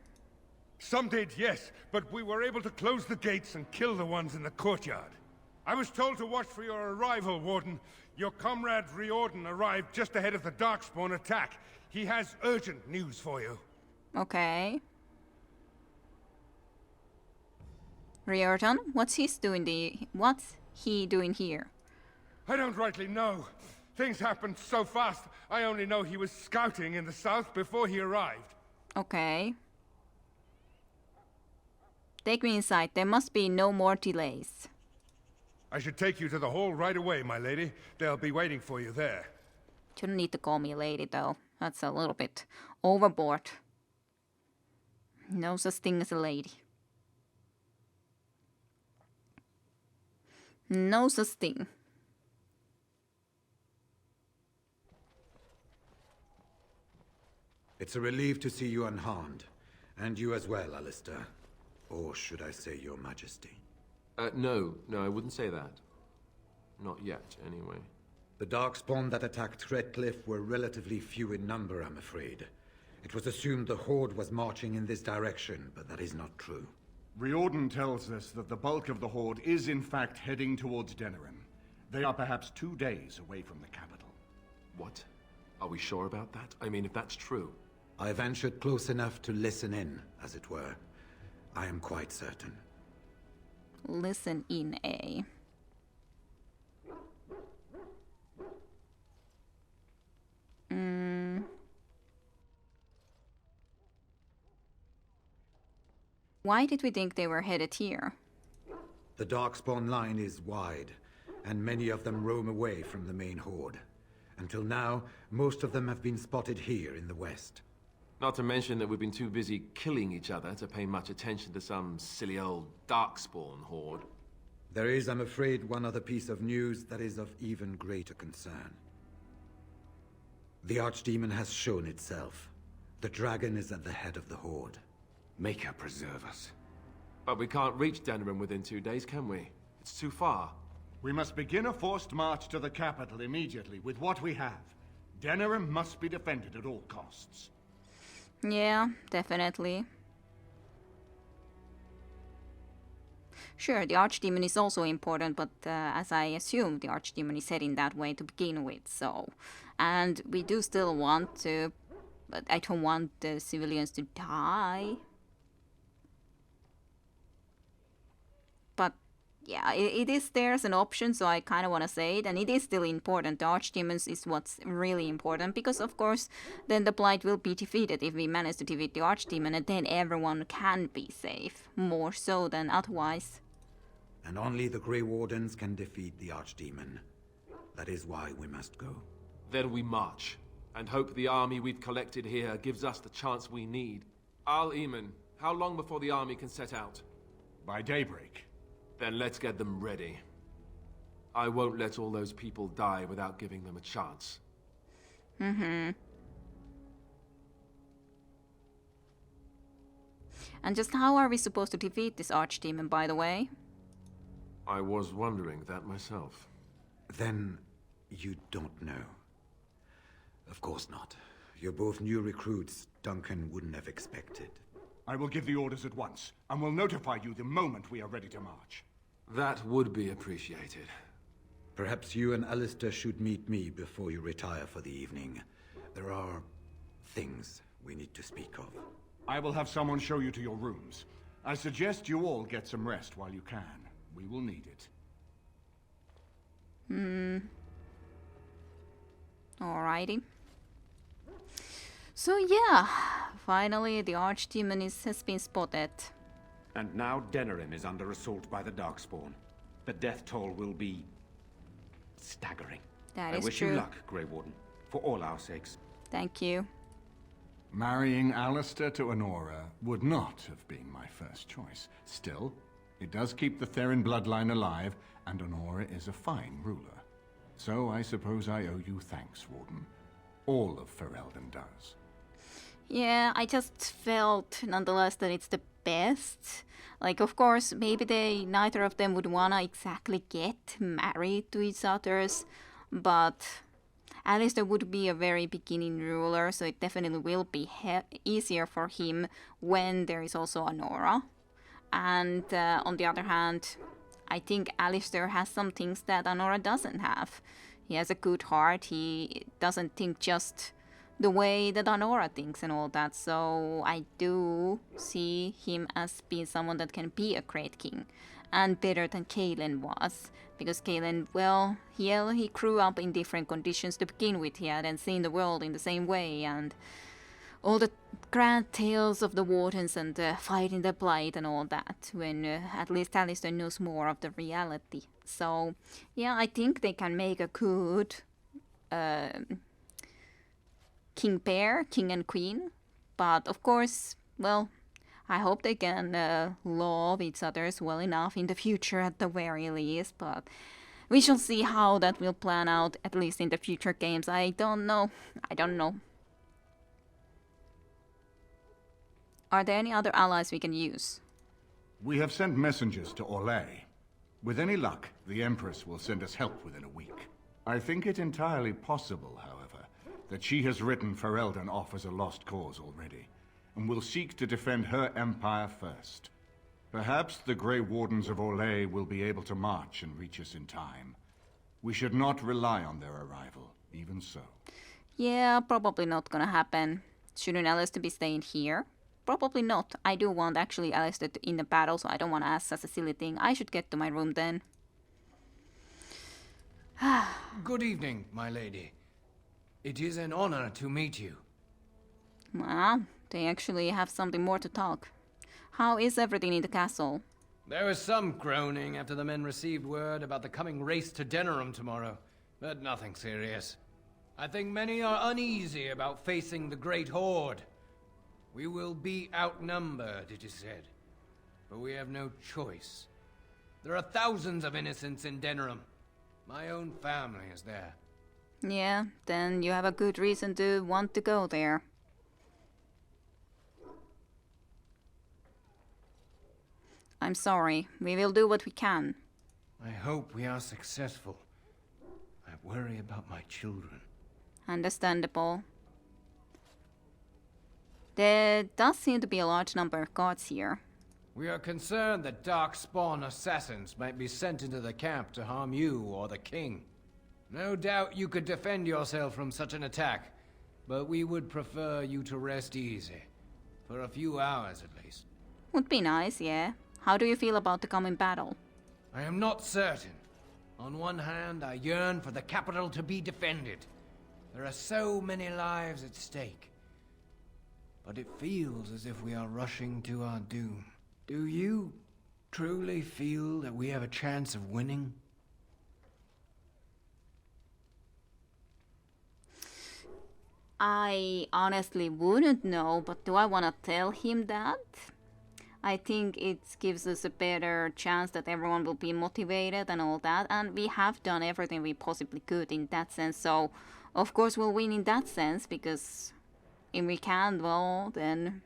Some did, yes, but we were able to close the gates and kill the ones in the courtyard. I was told to watch for your arrival, Warden. Your comrade Riordan arrived just ahead of the Darkspawn attack. He has urgent news for you. Okay. Riordan, what's he doing here? I don't rightly know. Things happened so fast, I only know he was scouting in the south before he arrived. Okay. Take me inside. There must be no more delays. I should take you to the hall right away, my lady. They'll be waiting for you there. You don't need to call me lady, though. That's a little bit overboard. No such thing as a lady. No such thing. It's a relief to see you unharmed. And you as well, Alistair. Or should I say your majesty? No, I wouldn't say that. Not yet, anyway. The Darkspawn that attacked Redcliff were relatively few in number, I'm afraid. It was assumed the Horde was marching in this direction, but that is not true. Riordan tells us that the bulk of the Horde is in fact heading towards Denerim. They are perhaps 2 days away from the capital. What? Are we sure about that? I mean, if that's true. I ventured close enough to listen in, as it were. I am quite certain. Listen in, eh? Why did we think they were headed here? The Darkspawn line is wide, and many of them roam away from the main Horde. Until now, most of them have been spotted here in the west. Not to mention that we've been too busy killing each other to pay much attention to some silly old Darkspawn Horde. There is, I'm afraid, one other piece of news that is of even greater concern. The Archdemon has shown itself. The dragon is at the head of the Horde. Make her preserve us. But we can't reach Denerim within 2 days, can we? It's too far. We must begin a forced march to the capital immediately with what we have. Denerim must be defended at all costs. Yeah, definitely. Sure, the Archdemon is also important, but as I assume, the Archdemon is heading that way to begin with, so... And we do still want to... But I don't want the civilians to die. But, yeah, it is there as an option, so I kind of want to say it, and it is still important. The Archdemons is what's really important, because, of course, then the Blight will be defeated if we manage to defeat the Archdemon, and then everyone can be safe, more so than otherwise. And only the Grey Wardens can defeat the Archdemon. That is why we must go. Then we march, and hope the army we've collected here gives us the chance we need. Al-Eamon, how long before the army can set out? By daybreak. Then let's get them ready. I won't let all those people die without giving them a chance. And just how are we supposed to defeat this Archdemon, by the way? I was wondering that myself. Then you don't know. Of course not. You're both new recruits Duncan wouldn't have expected. I will give the orders at once, and will notify you the moment we are ready to march. That would be appreciated. Perhaps you and Alistair should meet me before you retire for the evening. There are things we need to speak of. I will have someone show you to your rooms. I suggest you all get some rest while you can. We will need it. Alrighty. So yeah, finally the Archdemon has been spotted. And now Denerim is under assault by the Darkspawn. The death toll will be... staggering. That I is wish true. you luck, Grey Warden, for all our sakes. Thank you. Marrying Alistair to Honora would not have been my first choice. Still, it does keep the Therin bloodline alive, and Honora is a fine ruler. So I suppose I owe you thanks, Warden. All of Ferelden does. Yeah, I just felt, nonetheless, that it's the best. Like, of course, maybe neither of them would wanna exactly get married to each other's, but Alistair would be a very beginning ruler, so it definitely will be easier for him when there is also Honora. And on the other hand, I think Alistair has some things that Honora doesn't have. He has a good heart, he doesn't think just the way that Honora thinks and all that, so I do see him as being someone that can be a great king, and better than Kaelin was, because Kaelin, well, he grew up in different conditions to begin with, he hadn't seen the world in the same way, and all the grand tales of the wardens and fighting the blight and all that, when at least Alistair knows more of the reality. So, yeah, I think they can make a good king pair, king and queen. But of course, well, I hope they can love each other well enough in the future at the very least. But we shall see how that will plan out, at least in the future games. I don't know. Are there any other allies we can use? We have sent messengers to Orlais. With any luck, the Empress will send us help within a week. I think it entirely possible, however, that she has written Ferelden off as a lost cause already, and will seek to defend her empire first. Perhaps the Grey Wardens of Orlais will be able to march and reach us in time. We should not rely on their arrival, even so. Yeah, probably not gonna happen. Shouldn't Alistair be staying here? Probably not. I do want actually Alistair in the battle, so I don't want to ask such a silly thing. I should get to my room then. Good evening, my lady. It is an honor to meet you. Well, they actually have something more to talk. How is everything in the castle? There was some groaning after the men received word about the coming race to Denerim tomorrow, but nothing serious. I think many are uneasy about facing the Great Horde. We will be outnumbered, it is said, but we have no choice. There are thousands of innocents in Denerim. My own family is there. Yeah, then you have a good reason to want to go there. I'm sorry. We will do what we can. I hope we are successful. I worry about my children. Understandable. There does seem to be a large number of guards here. We are concerned that Darkspawn assassins might be sent into the camp to harm you or the king. No doubt you could defend yourself from such an attack, but we would prefer you to rest easy. For a few hours at least. Would be nice, yeah. How do you feel about the coming battle? I am not certain. On one hand, I yearn for the capital to be defended. There are so many lives at stake. But it feels as if we are rushing to our doom. Do you truly feel that we have a chance of winning? I honestly wouldn't know, but do I want to tell him that? I think it gives us a better chance that everyone will be motivated and all that, and we have done everything we possibly could in that sense, so of course we'll win in that sense, because if we can't, well, then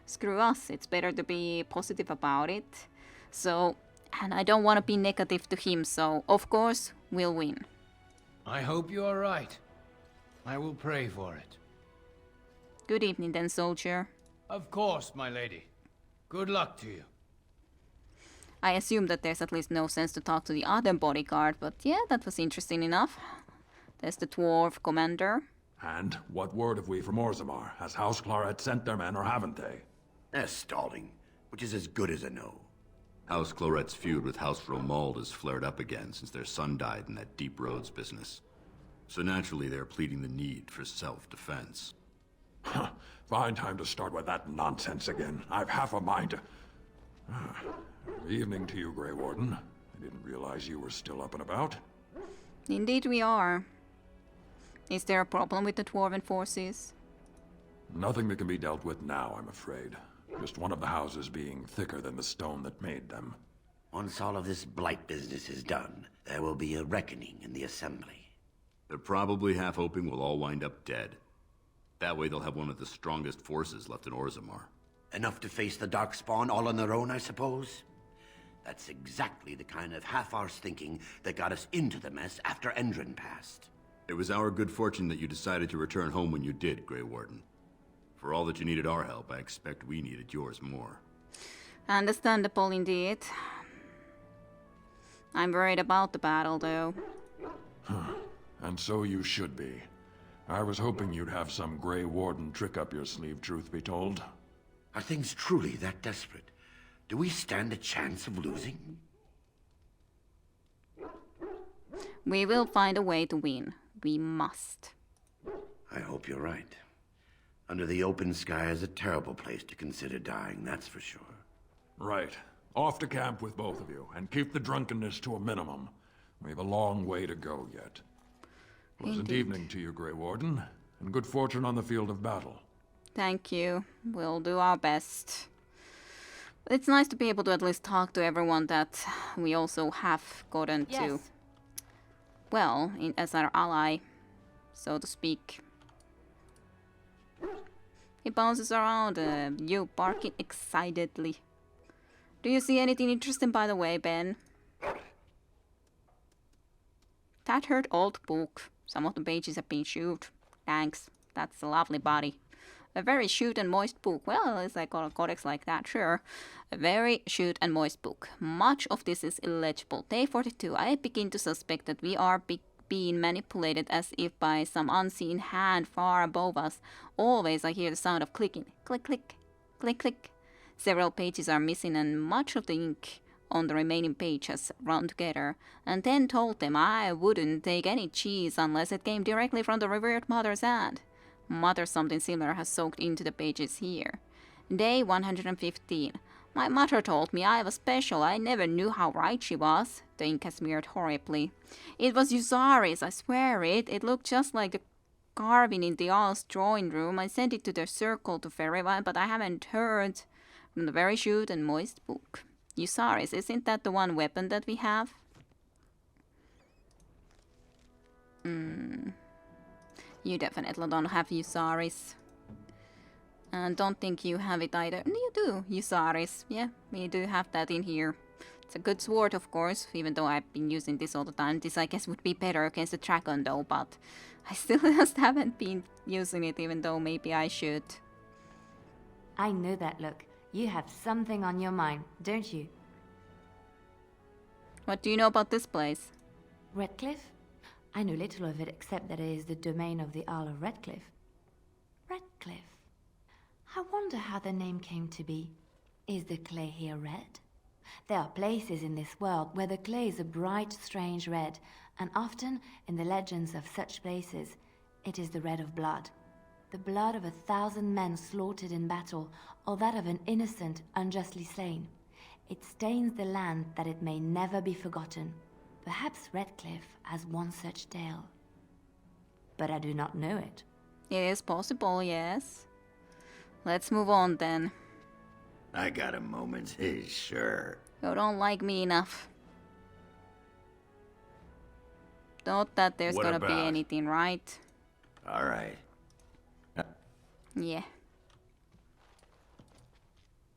screw us. It's better to be positive about it. So, and I don't want to be negative to him, so of course we'll win. I hope you are right. I will pray for it. Good evening then, soldier. Of course, my lady. Good luck to you. I assume that there's at least no sense to talk to the other bodyguard, but yeah, that was interesting enough. There's the dwarf commander. And what word have we from Orzammar? Has House Claret sent their men or haven't they? They're stalling, which is as good as a no. House Claret's feud with House Romuald has flared up again since their son died in that Deep Roads business. So naturally they're pleading the need for self-defense. Fine time to start with that nonsense again. I've half a mind to... Evening to you, Grey Warden. I didn't realize you were still up and about. Indeed we are. Is there a problem with the dwarven forces? Nothing that can be dealt with now, I'm afraid. Just one of the houses being thicker than the stone that made them. Once all of this blight business is done, there will be a reckoning in the Assembly. They're probably half hoping we'll all wind up dead. That way they'll have one of the strongest forces left in Orzammar. Enough to face the Darkspawn all on their own, I suppose? That's exactly the kind of half-arsed thinking that got us into the mess after Endrin passed. It was our good fortune that you decided to return home when you did, Grey Warden. For all that you needed our help, I expect we needed yours more. Understandable indeed. I'm worried about the battle, though. And so you should be. I was hoping you'd have some Grey Warden trick up your sleeve, truth be told. Are things truly that desperate? Do we stand a chance of losing? We will find a way to win. We must. I hope you're right. Under the open sky is a terrible place to consider dying, that's for sure. Right. Off to camp with both of you, and keep the drunkenness to a minimum. We have a long way to go yet. Pleasant Indeed. evening to you, Grey Warden, and good fortune on the field of battle. Thank you. We'll do our best. It's nice to be able to at least talk to everyone that we also have gotten to, well, as our ally, so to speak. He bounces around, you barking excitedly. Do you see anything interesting, by the way, Ben? Tattered old book. Some of the pages have been chewed. Thanks. That's a lovely body. A very chewed and moist book. Well, at least I got a codex like that, sure. A very chewed and moist book. Much of this is illegible. Day 42. I begin to suspect that we are being manipulated as if by some unseen hand far above us. Always I hear the sound of clicking. Click, click, click, click. Several pages are missing and much of the ink on the remaining page has run together. And then told them I wouldn't take any cheese unless it came directly from the revered mother's hand. Mother something similar has soaked into the pages here. Day 115. My mother told me I was special. I never knew how right she was. The ink has smeared horribly. It was Usaris, I swear it. It looked just like the carving in the Owl's drawing room. I sent it to their circle to verify, but I haven't heard from the very chewed and moist book. Usaris, isn't that the one weapon that we have? You definitely don't have Usaris. And don't think you have it either. You do, Usaris. Yeah, we do have that in here. It's a good sword, of course, even though I've been using this all the time. This, I guess, would be better against the dragon, though, but I still just haven't been using it, even though maybe I should. I know that look. You have something on your mind, don't you? What do you know about this place? Redcliff? I know little of it except that it is the domain of the Earl of Redcliff. Redcliff. I wonder how the name came to be. Is the clay here red? There are places in this world where the clay is a bright, strange red, and often, in the legends of such places, it is the red of blood. The blood of 1,000 men slaughtered in battle, or that of an innocent, unjustly slain. It stains the land that it may never be forgotten. Perhaps Redcliff has one such tale. But I do not know it. It is possible, yes. Let's move on then. I got a moment's haze, sure. You don't like me enough. Not that there's What gonna be about? anything, right? All right. Yeah.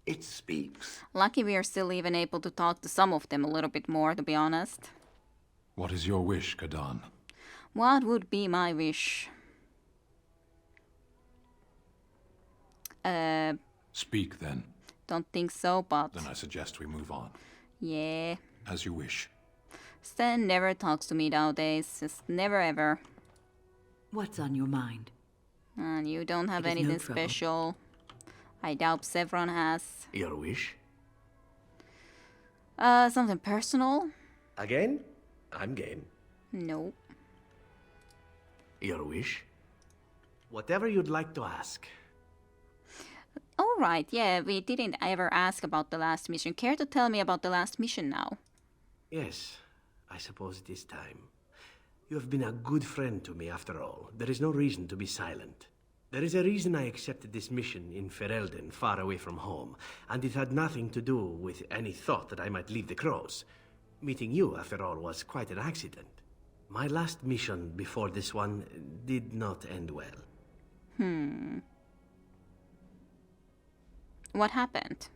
It speaks. Lucky we are still even able to talk to some of them a little bit more, to be honest. What is your wish, Kadan? What would be my wish? Speak, then. Don't think so, but... Then I suggest we move on. Yeah. As you wish. Stan never talks to me nowadays. Just never ever. What's on your mind? And you don't have It is no anything trouble. special. I doubt Sevron has. Your wish? Something personal? Again? I'm game. No. Your wish? Whatever you'd like to ask. Alright, yeah, we didn't ever ask about the last mission. Care to tell me about the last mission now? Yes, I suppose it is time. You have been a good friend to me after all. There is no reason to be silent. There is a reason I accepted this mission in Ferelden, far away from home, and it had nothing to do with any thought that I might leave the Crows. Meeting you, after all, was quite an accident. My last mission before this one did not end well. What happened?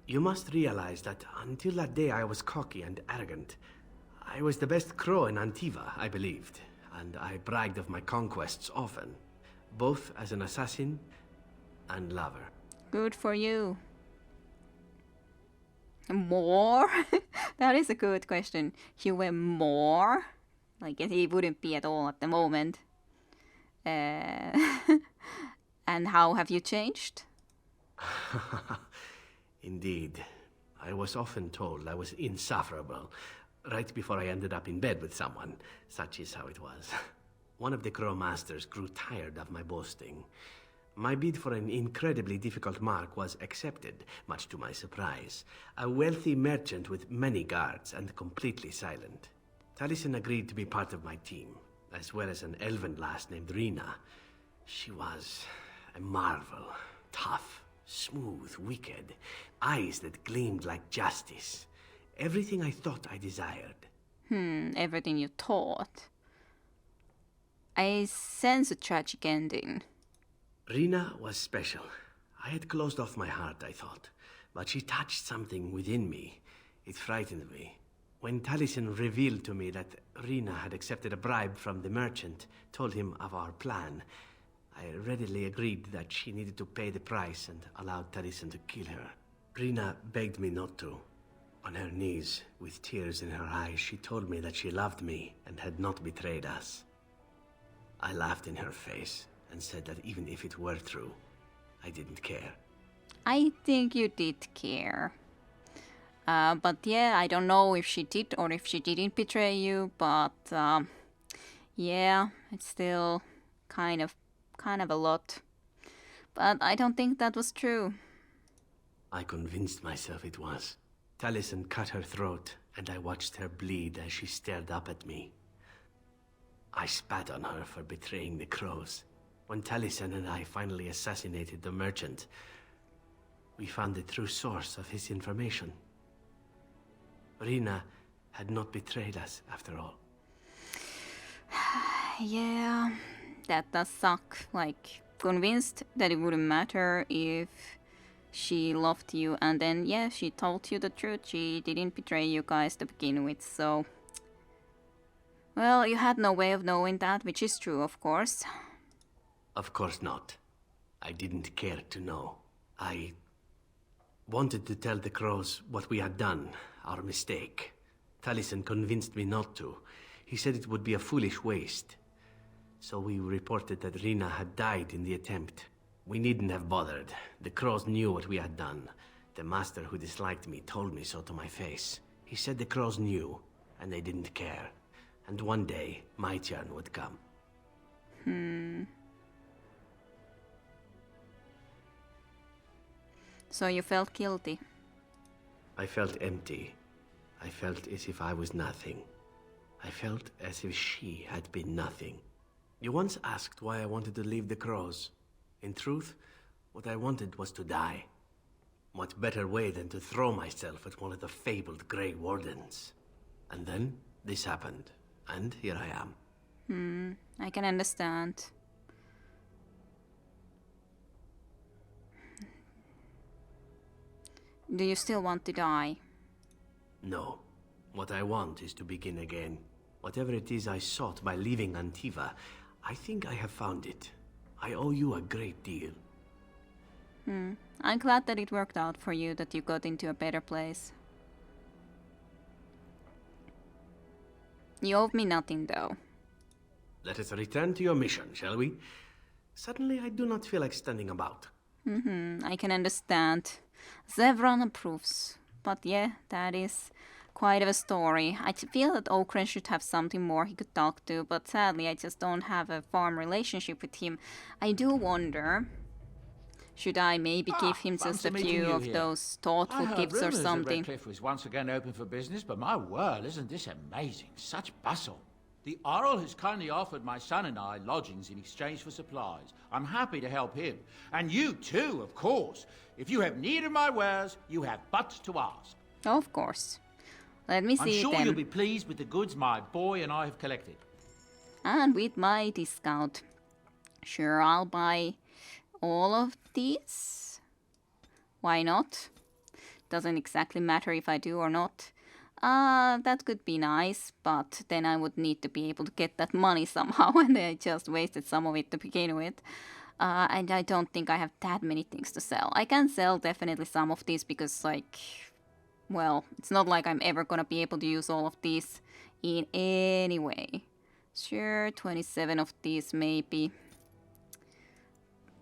You must realize that until that day I was cocky and arrogant. I was the best crow in Antiva, I believed, and I bragged of my conquests often, both as an assassin and lover. Good for you. More? That is a good question. You were more? Like, he wouldn't be at all at the moment. And how have you changed? Indeed. I was often told I was insufferable, right before I ended up in bed with someone. Such is how it was. One of the Crow Masters grew tired of my boasting. My bid for an incredibly difficult mark was accepted, much to my surprise. A wealthy merchant with many guards and completely silent. Taliesin agreed to be part of my team, as well as an elven lass named Rina. She was a marvel. Tough, smooth, wicked. Eyes that gleamed like justice. Everything I thought I desired. Everything you thought. I sense a tragic ending. Rina was special. I had closed off my heart, I thought. But she touched something within me. It frightened me. When Taliesin revealed to me that Rina had accepted a bribe from the merchant, told him of our plan, I readily agreed that she needed to pay the price and allowed Taliesin to kill her. Rina begged me not to. On her knees, with tears in her eyes, she told me that she loved me and had not betrayed us. I laughed in her face and said that even if it were true, I didn't care. I think you did care. But yeah, I don't know if she did or if she didn't betray you, but yeah, it's still kind of a lot. But I don't think that was true. I convinced myself it was. Taliesin cut her throat, and I watched her bleed as she stared up at me. I spat on her for betraying the crows. When Taliesin and I finally assassinated the merchant, we found the true source of his information. Rina had not betrayed us, after all. Yeah, that does suck. Like, convinced that it wouldn't matter if she loved you, and then, yeah, she told you the truth. She didn't betray you guys to begin with, so... Well, you had no way of knowing that, which is true, of course. Of course not. I didn't care to know. I wanted to tell the crows what we had done, our mistake. Taliesin convinced me not to. He said it would be a foolish waste. So we reported that Rina had died in the attempt. We needn't have bothered. The crows knew what we had done. The master who disliked me told me so to my face. He said the crows knew, and they didn't care. And one day, my turn would come. So you felt guilty? I felt empty. I felt as if I was nothing. I felt as if she had been nothing. You once asked why I wanted to leave the crows. In truth, what I wanted was to die. What better way than to throw myself at one of the fabled Grey Wardens? And then, this happened. And here I am. I can understand. Do you still want to die? No. What I want is to begin again. Whatever it is I sought by leaving Antiva, I think I have found it. I owe you a great deal. I'm glad that it worked out for you, that you got into a better place. You owe me nothing, though. Let us return to your mission, shall we? Suddenly, I do not feel like standing about. I can understand. Zevran approves. But yeah, that is quite of a story. I feel that Okren should have something more he could talk to, but sadly I just don't have a farm relationship with him. I do wonder, should I maybe give him just a few of those thoughtful gifts or something? Redcliff was once again open for business, but my word, isn't this amazing? Such bustle. The Earl has kindly offered my son and I lodgings in exchange for supplies. I'm happy to help him. And you too, of course. If you have need of my wares, you have but to ask. Of course. Let me see I'm sure them. you'll be pleased with the goods my boy and I have collected. And with my discount. Sure, I'll buy all of these. Why not? Doesn't exactly matter if I do or not. That could be nice, but then I would need to be able to get that money somehow, and I just wasted some of it to begin with. And I don't think I have that many things to sell. I can sell definitely some of these because, like, well, it's not like I'm ever gonna be able to use all of these in any way. Sure, 27 of these maybe.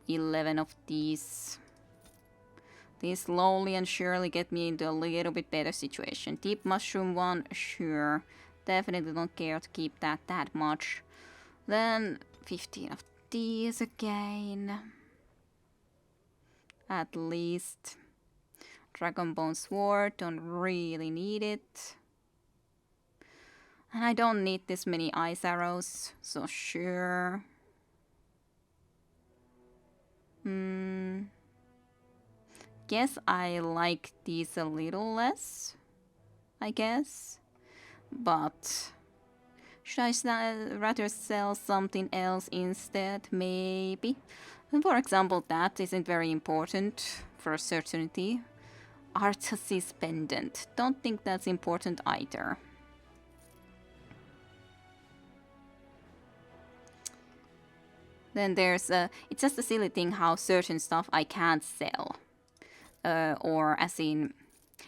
11 of these. These slowly and surely get me into a little bit better situation. Deep mushroom one, sure. Definitely don't care to keep that much. Then 15 of these again. At least. Dragonbone Sword, don't really need it. And I don't need this many ice arrows, so sure. Guess I like these a little less, I guess. But should I rather sell something else instead, maybe? And for example, that isn't very important for a certainty. Artasis Pendant, don't think that's important either. Then there's it's just a silly thing how certain stuff I can't sell. Or as in,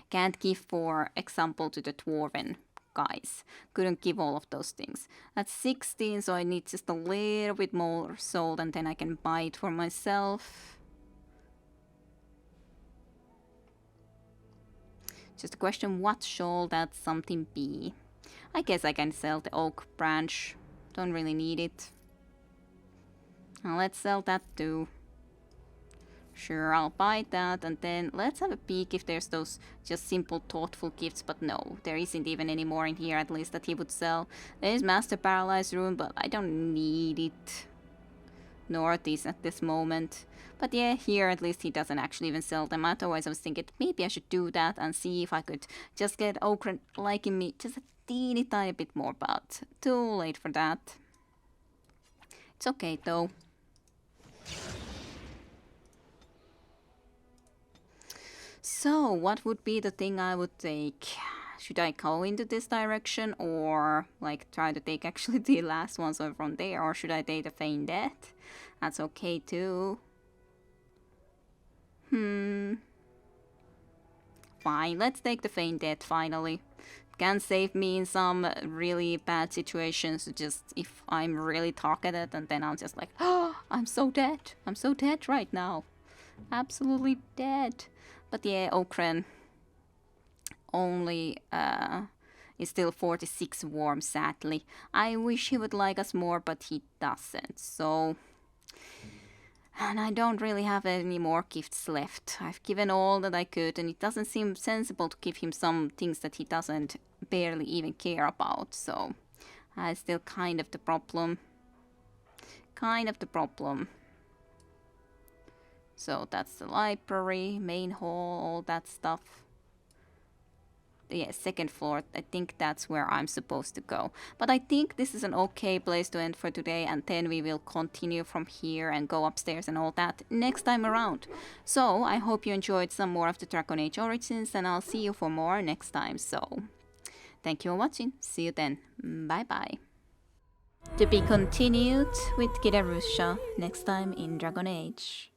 can't give, for example, to the dwarven guys. Couldn't give all of those things. That's 16, so I need just a little bit more sold and then I can buy it for myself. Just a question, what shall that something be? I guess I can sell the oak branch. Don't really need it. Now let's sell that too. Sure, I'll buy that, and then let's have a peek if there's those just simple thoughtful gifts, but no, there isn't even any more in here at least that he would sell. There's Master Paralyzed Rune, but I don't need it. Nor this at this moment. But yeah, here at least he doesn't actually even sell them. Otherwise I was thinking maybe I should do that and see if I could just get Okran liking me just a teeny tiny bit more, but too late for that. It's okay though. So, what would be the thing I would take? Should I go into this direction or like try to take actually the last ones from there, or should I take the Feign Death? That's okay too. Fine, let's take the Feign Death finally. Can save me in some really bad situations, just if I'm really talkative and then I'm just like, oh, I'm so dead. I'm so dead right now. Absolutely dead. But yeah, Okran only is still 46 warm, sadly. I wish he would like us more, but he doesn't, so... And I don't really have any more gifts left. I've given all that I could, and it doesn't seem sensible to give him some things that he doesn't barely even care about, so... That's still kind of the problem. Kind of the problem. So that's the library, main hall, all that stuff. Yeah, second floor, I think that's where I'm supposed to go. But I think this is an okay place to end for today, and then we will continue from here and go upstairs and all that next time around. So, I hope you enjoyed some more of the Dragon Age Origins, and I'll see you for more next time. So, thank you for watching, see you then, bye bye. To be continued with Kida Rusha next time in Dragon Age.